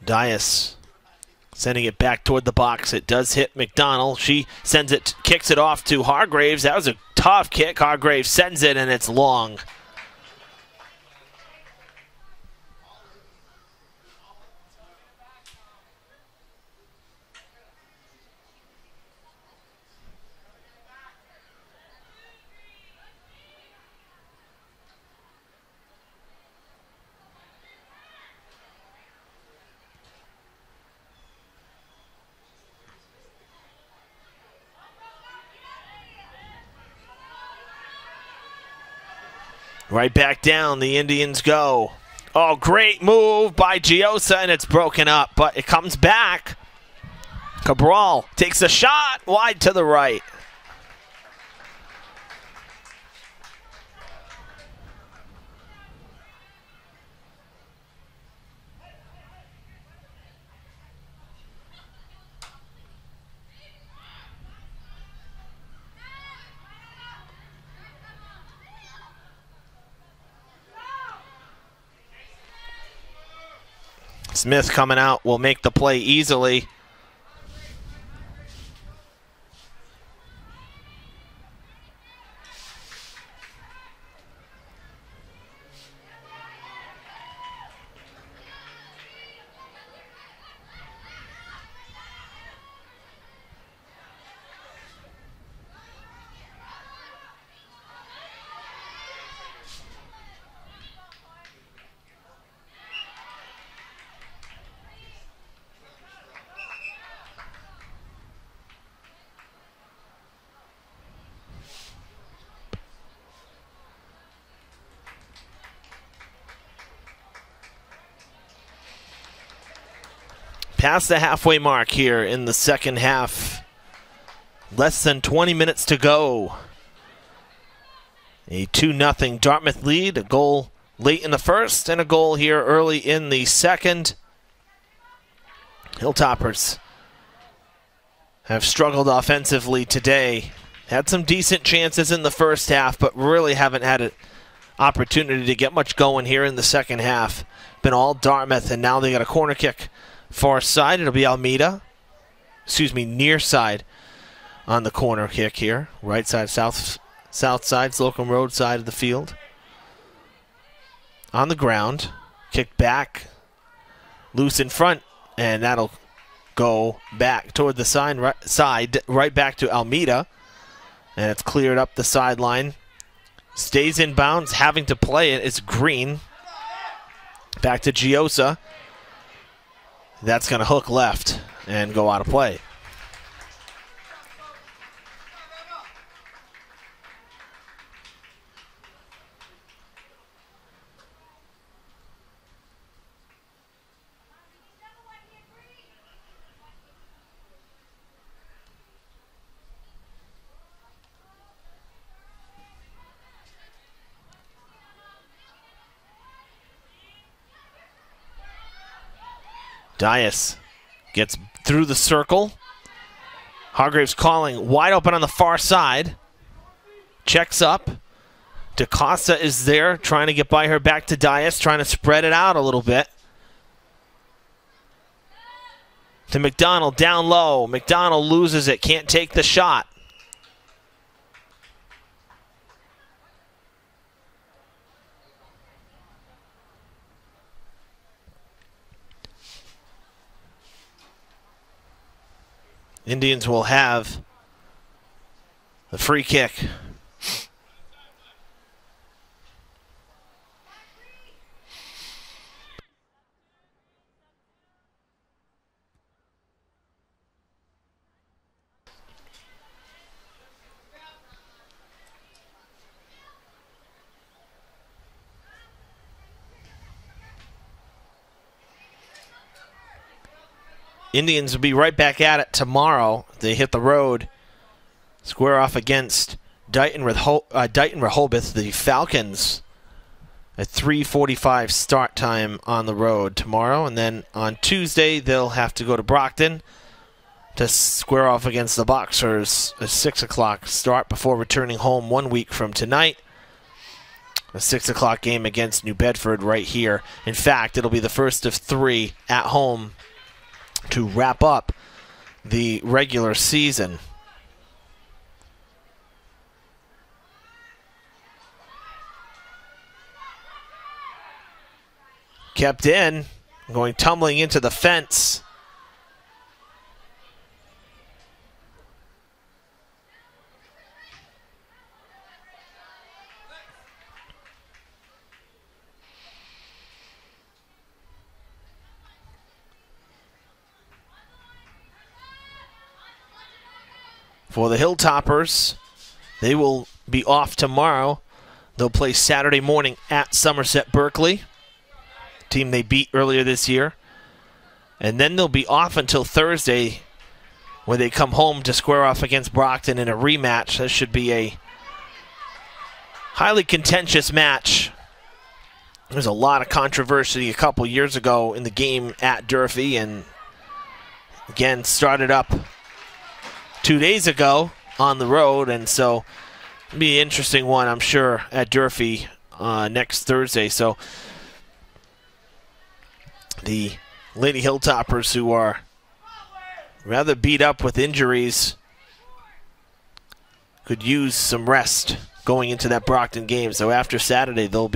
Diaz sending it back toward the box. It does hit Mcdonald. She sends it, kicks it off to Hargraves. That was a tough kick. Hargraves sends it, and it's long. Right back down, the Indians go. Oh, great move by Giosa, and it's broken up, but it comes back. Cabral takes a shot wide to the right. Smith coming out will make the play easily. Past the halfway mark here in the second half. Less than 20 minutes to go. A 2-0 Dartmouth lead. A goal late in the first and a goal here early in the second. Hilltoppers have struggled offensively today. Had some decent chances in the first half, but really haven't had an opportunity to get much going here in the second half. Been all Dartmouth, and now they got a corner kick. Far side, it'll be Almeida. Near side on the corner kick here. Right side, south side, Slocum Road side of the field. On the ground, kick back, loose in front, and that'll go back toward the side, right back to Almeida. And it's cleared up the sideline. Stays in bounds, having to play it. It's Green. Back to Giosa. That's going to hook left and go out of play. Diaz gets through the circle. Hargraves calling, wide open on the far side. Checks up. DaCosta is there, trying to get by her, back to Diaz, trying to spread it out a little bit. To Mcdonald, down low. Mcdonald loses it, can't take the shot. Indians will have the free kick. Indians will be right back at it tomorrow. They hit the road, square off against Dighton Rehoboth, the Falcons. A 3:45 start time on the road tomorrow. And then on Tuesday, they'll have to go to Brockton to square off against the Boxers. A 6 o'clock start before returning home 1 week from tonight. A 6 o'clock game against New Bedford right here. In fact, it'll be the first of 3 at home to wrap up the regular season. Kept in, going tumbling into the fence. For the Hilltoppers, they will be off tomorrow. They'll play Saturday morning at Somerset Berkeley, team they beat earlier this year. And then they'll be off until Thursday when they come home to square off against Brockton in a rematch. That should be a highly contentious match. There's a lot of controversy a couple years ago in the game at Durfee, and again started up 2 days ago on the road, and so it'll be an interesting one, I'm sure, at Durfee next Thursday. So the Lady Hilltoppers, who are rather beat up with injuries, could use some rest going into that Brockton game. So after Saturday, they'll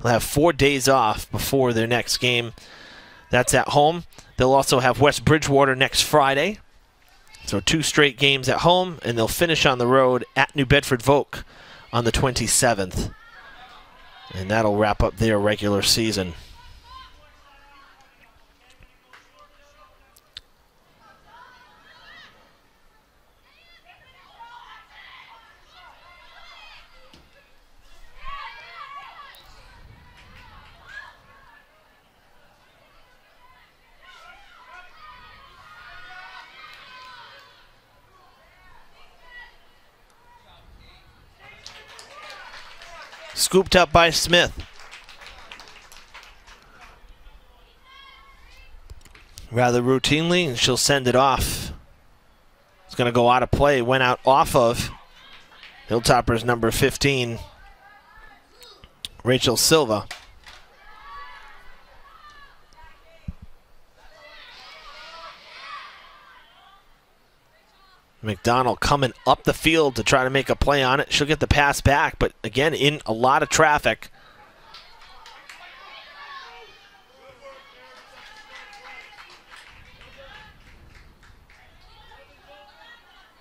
have 4 days off before their next game. That's at home. They'll also have West Bridgewater next Friday. So 2 straight games at home, and they'll finish on the road at New Bedford Voke on the 27th. And that'll wrap up their regular season. Scooped up by Smith. Rather routinely, and she'll send it off. It's going to go out of play. Went out off of Hilltoppers number 15, Rachel Silva. Mcdonald coming up the field to try to make a play on it. She'll get the pass back, but again, in a lot of traffic.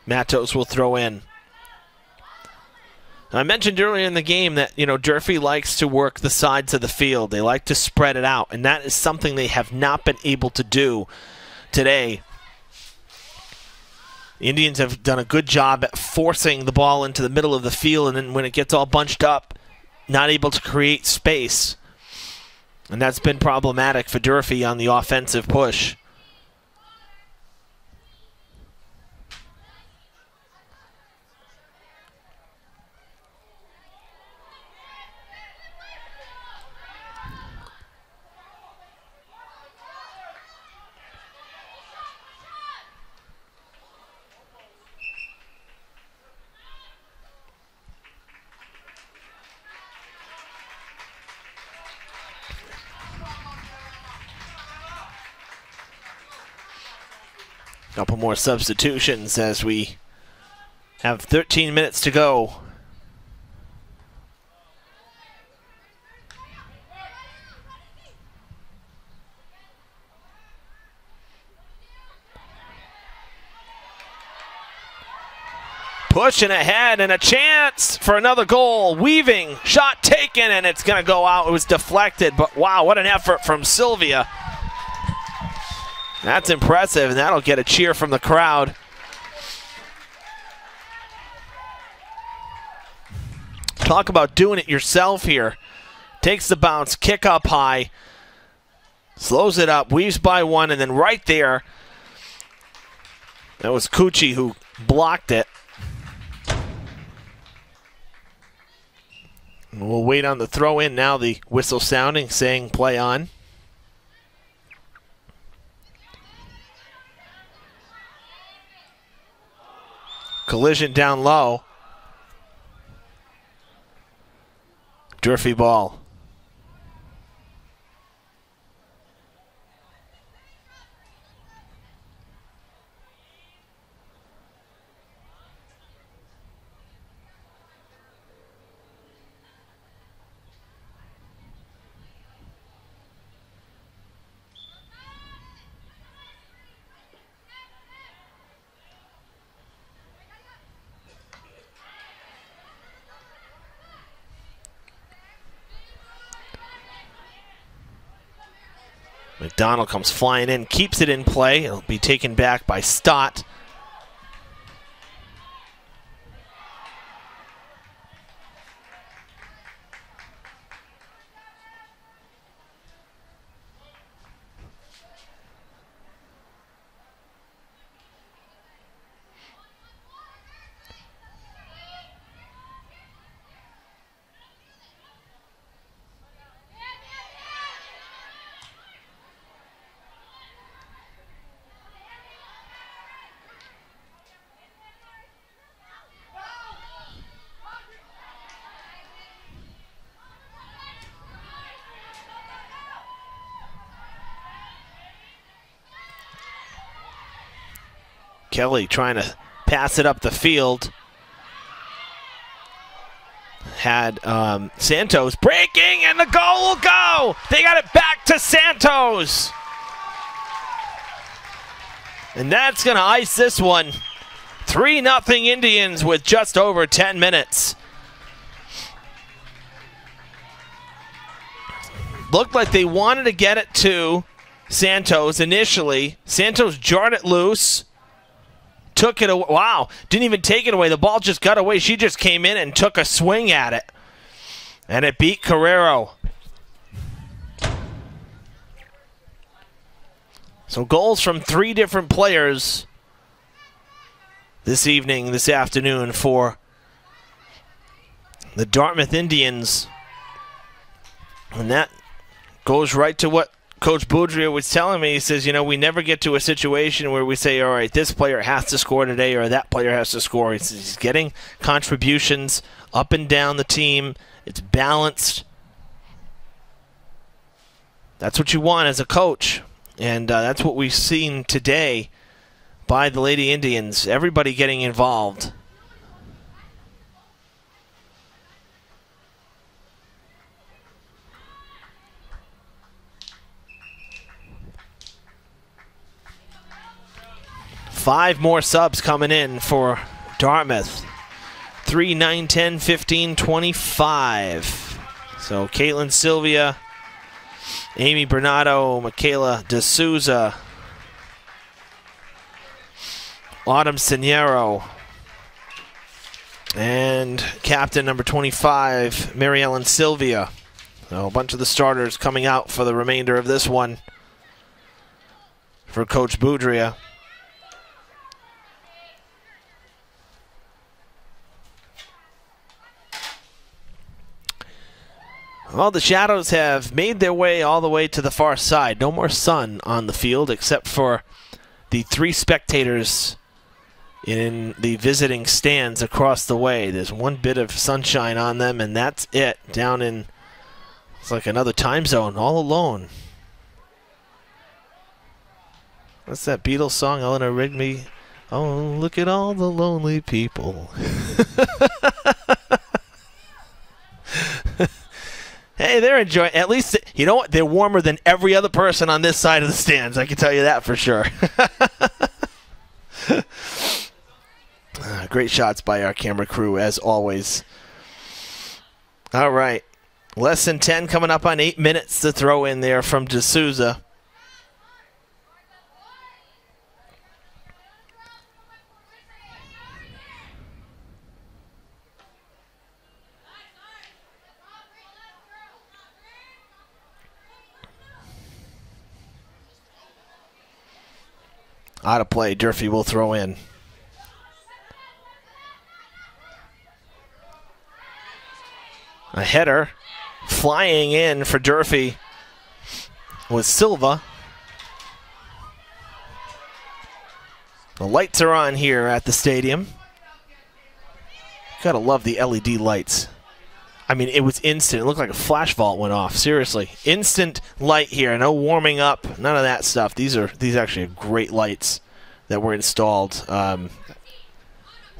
Matos will throw in. I mentioned earlier in the game that, Durfee likes to work the sides of the field. They like to spread it out, and that is something they have not been able to do today. The Indians have done a good job at forcing the ball into the middle of the field, and then when it gets all bunched up, not able to create space. And that's been problematic for Durfee on the offensive push. Couple more substitutions as we have 13 minutes to go. Pushing ahead and a chance for another goal. Weaving, shot taken, and it's going to go out. It was deflected, but wow, what an effort from Sylvia. That's impressive, and that'll get a cheer from the crowd. Talk about doing it yourself here. Takes the bounce, kick up high, slows it up, weaves by one, and then right there, that was Cucci who blocked it. We'll wait on the throw in now, the whistle sounding, saying play on. Collision down low. Durfee ball. Mcdonald comes flying in, keeps it in play. It'll be taken back by Stott. Kelly trying to pass it up the field. Had Santos breaking, and the goal will go. They got it back to Santos. And that's going to ice this one. 3-0 Indians with just over 10 minutes. Looked like they wanted to get it to Santos initially. Santos jarred it loose. Took it away. Wow, didn't even take it away. The ball just got away. She just came in and took a swing at it. And it beat Carrero. So goals from 3 different players this afternoon for the Dartmouth Indians. And that goes right to what Coach Boudria was telling me. He says, you know, we never get to a situation where we say, all right, this player has to score today or that player has to score. He says he's getting contributions up and down the team. It's balanced. That's what you want as a coach. And that's what we've seen today by the Lady Indians. Everybody getting involved. Five more subs coming in for Dartmouth. 3, 9, 10, 15, 25. So Caitlin Sylvia, Amy Bernardo, Michaela D'Souza, Autumn Siniero, and captain number 25, Mary Ellen Sylvia. So a bunch of the starters coming out for the remainder of this one for Coach Boudria. Well, the Shadows have made their way all the way to the far side. No more sun on the field except for the 3 spectators in the visiting stands across the way. There's one bit of sunshine on them, and that's it. Down in, it's like another time zone, all alone. What's that Beatles song, Eleanor Rigby? Oh, look at all the lonely people. Hey, they're enjoying. At least, you know what? They're warmer than every other person on this side of the stands. I can tell you that for sure. Great shots by our camera crew, as always. All right. Less than 10 coming up on 8 minutes to throw in there from D'Souza. Out of play, Durfee will throw in. A header flying in for Durfee with Silva. The lights are on here at the stadium. Gotta love the LED lights I mean, it was instant. It looked like a flash vault went off. Seriously. Instant light here. No warming up. None of that stuff. These actually are great lights that were installed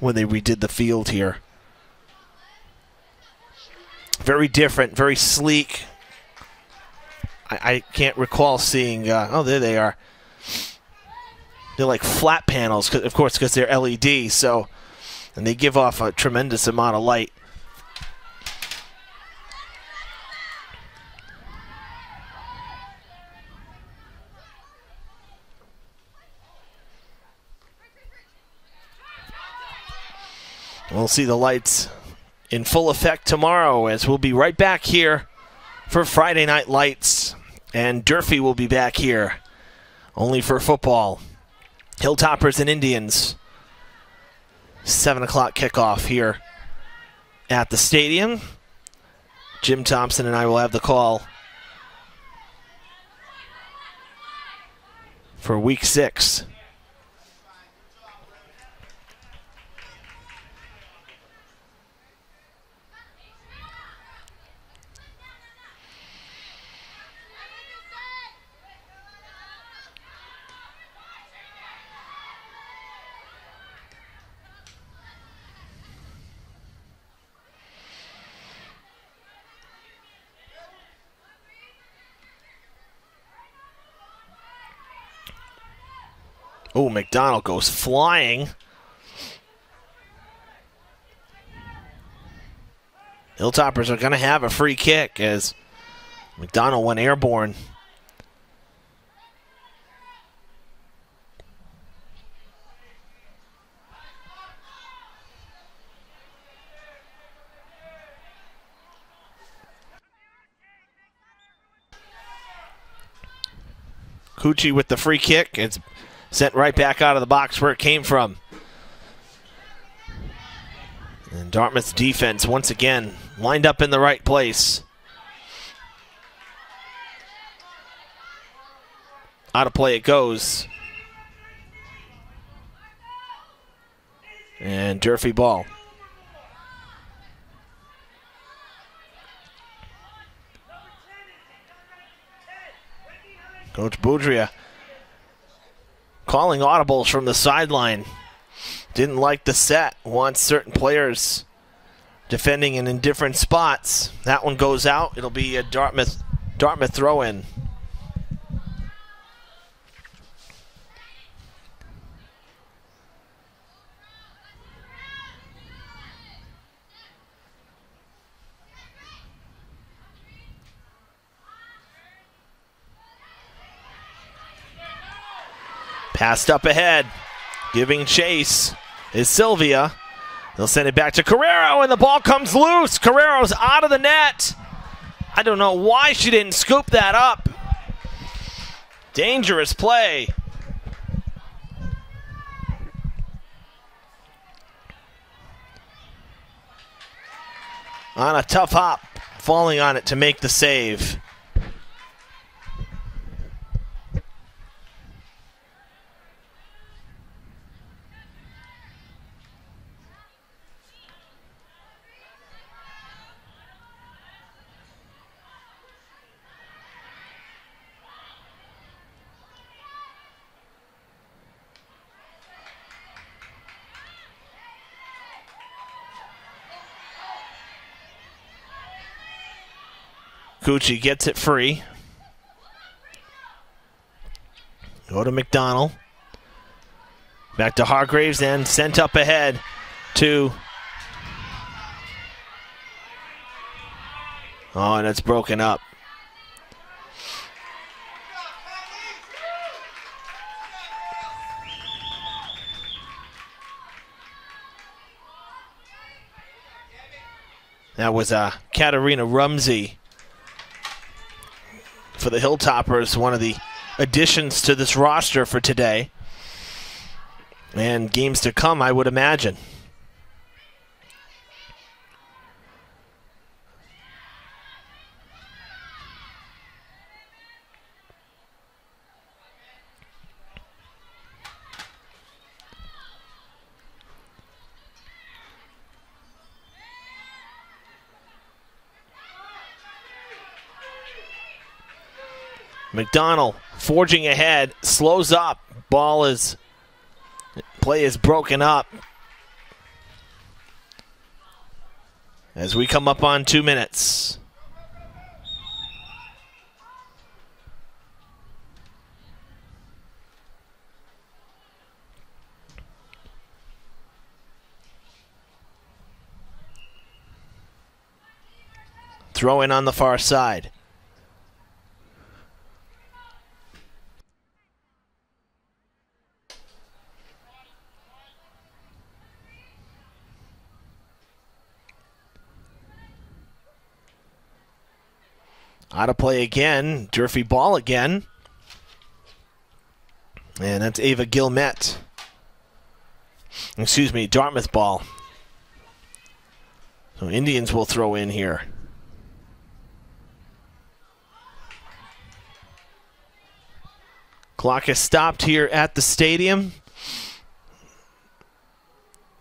when they redid the field here. Very different. Very sleek. I can't recall seeing... oh, there they are. They're like flat panels, of course, because they're LED. So, and they give off a tremendous amount of light. We'll see the lights in full effect tomorrow, as we'll be right back here for Friday Night Lights. And Durfee will be back here only for football. Hilltoppers and Indians. 7 o'clock kickoff here at the stadium. Jim Thompson and I will have the call for week 6. Oh, Mcdonald goes flying. Hilltoppers are going to have a free kick as Mcdonald went airborne. Cucci with the free kick. It's sent right back out of the box where it came from. And Dartmouth's defense, once again, lined up in the right place. Out of play it goes. And Durfee ball. Coach Boudria calling audibles from the sideline. Didn't like the set. Wants certain players defending in different spots. That one goes out. It'll be a Dartmouth throw-in. Passed up ahead. Giving chase is Sylvia. They'll send it back to Carrero, and the ball comes loose. Carrero's out of the net. I don't know why she didn't scoop that up. Dangerous play. On a tough hop, falling on it to make the save. Cucci gets it free. Go to Mcdonald. Back to Hargraves and sent up ahead to... Oh, and it's broken up. That was Katarina Rumsey for the Hilltoppers, one of the additions to this roster for today. And games to come, I would imagine. Mcdonald forging ahead, slows up. Play is broken up as we come up on 2 minutes. Throw in on the far side. Out of play again. Durfee ball again. And that's Ava Gilmet. Excuse me, Dartmouth ball. So Indians will throw in here. Clock is stopped here at the stadium.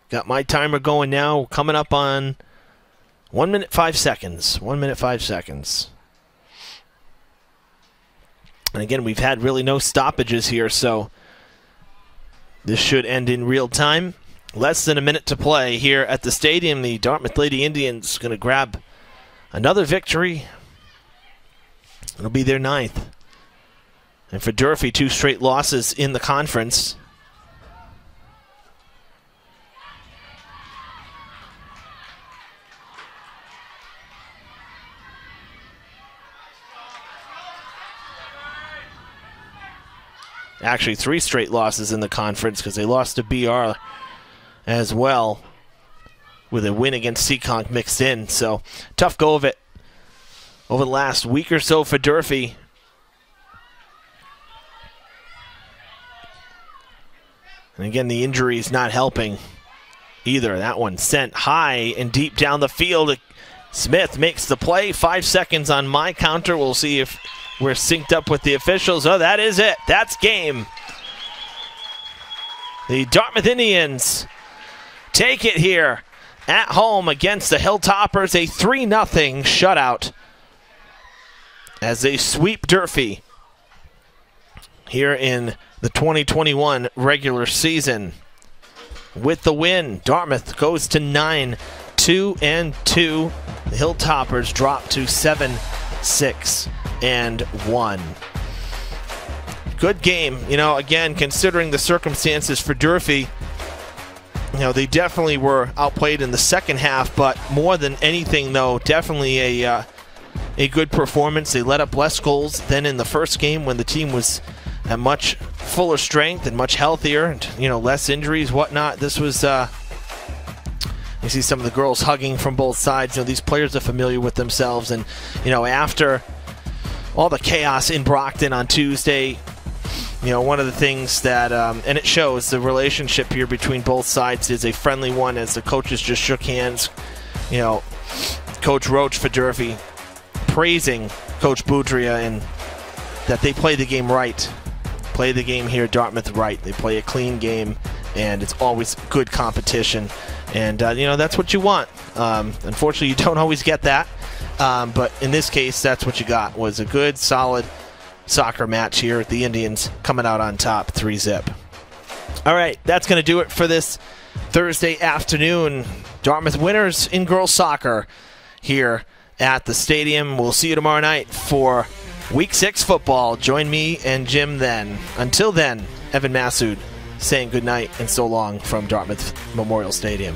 Got my timer going now. Coming up on 1 minute 5 seconds. 1 minute 5 seconds. And again, we've had really no stoppages here, so this should end in real time. Less than a minute to play here at the stadium. The Dartmouth Lady Indians going to grab another victory. It'll be their 9th. And for Durfee, 2 straight losses in the conference. Actually, 3 straight losses in the conference because they lost to BR as well with a win against Seekonk mixed in. So, tough go of it over the last week or so for Durfee. And again, the injuries not helping either. That one sent high and deep down the field. Smith makes the play. 5 seconds on my counter. We'll see if we're synced up with the officials. Oh, that is it. That's game. The Dartmouth Indians take it here at home against the Hilltoppers. A 3-0 shutout as they sweep Durfee here in the 2021 regular season. With the win, Dartmouth goes to 9-2-2. The Hilltoppers drop to 7-6-1. Good game. You know, again, considering the circumstances for Durfee, you know, they definitely were outplayed in the second half, but more than anything, though, definitely a good performance. They let up less goals than in the first game when the team was at much fuller strength and much healthier, and, you know, less injuries, whatnot. This was, you see some of the girls hugging from both sides. You know, these players are familiar with themselves, and, you know, after all the chaos in Brockton on Tuesday, you know, one of the things that, and it shows the relationship here between both sides is a friendly one as the coaches just shook hands. You know, Coach Roach for Durfee praising Coach Boudria and that they play the game right. Play the game here, Dartmouth, right. They play a clean game, and it's always good competition. And, you know, that's what you want. Unfortunately, you don't always get that. But in this case, that's what you got, was a good, solid soccer match here. The Indians coming out on top, 3-0. All right, that's going to do it for this Thursday afternoon. Dartmouth winners in girls soccer here at the stadium. We'll see you tomorrow night for Week 6 football. Join me and Jim then. Until then, Evan Massoud saying good night and so long from Dartmouth Memorial Stadium.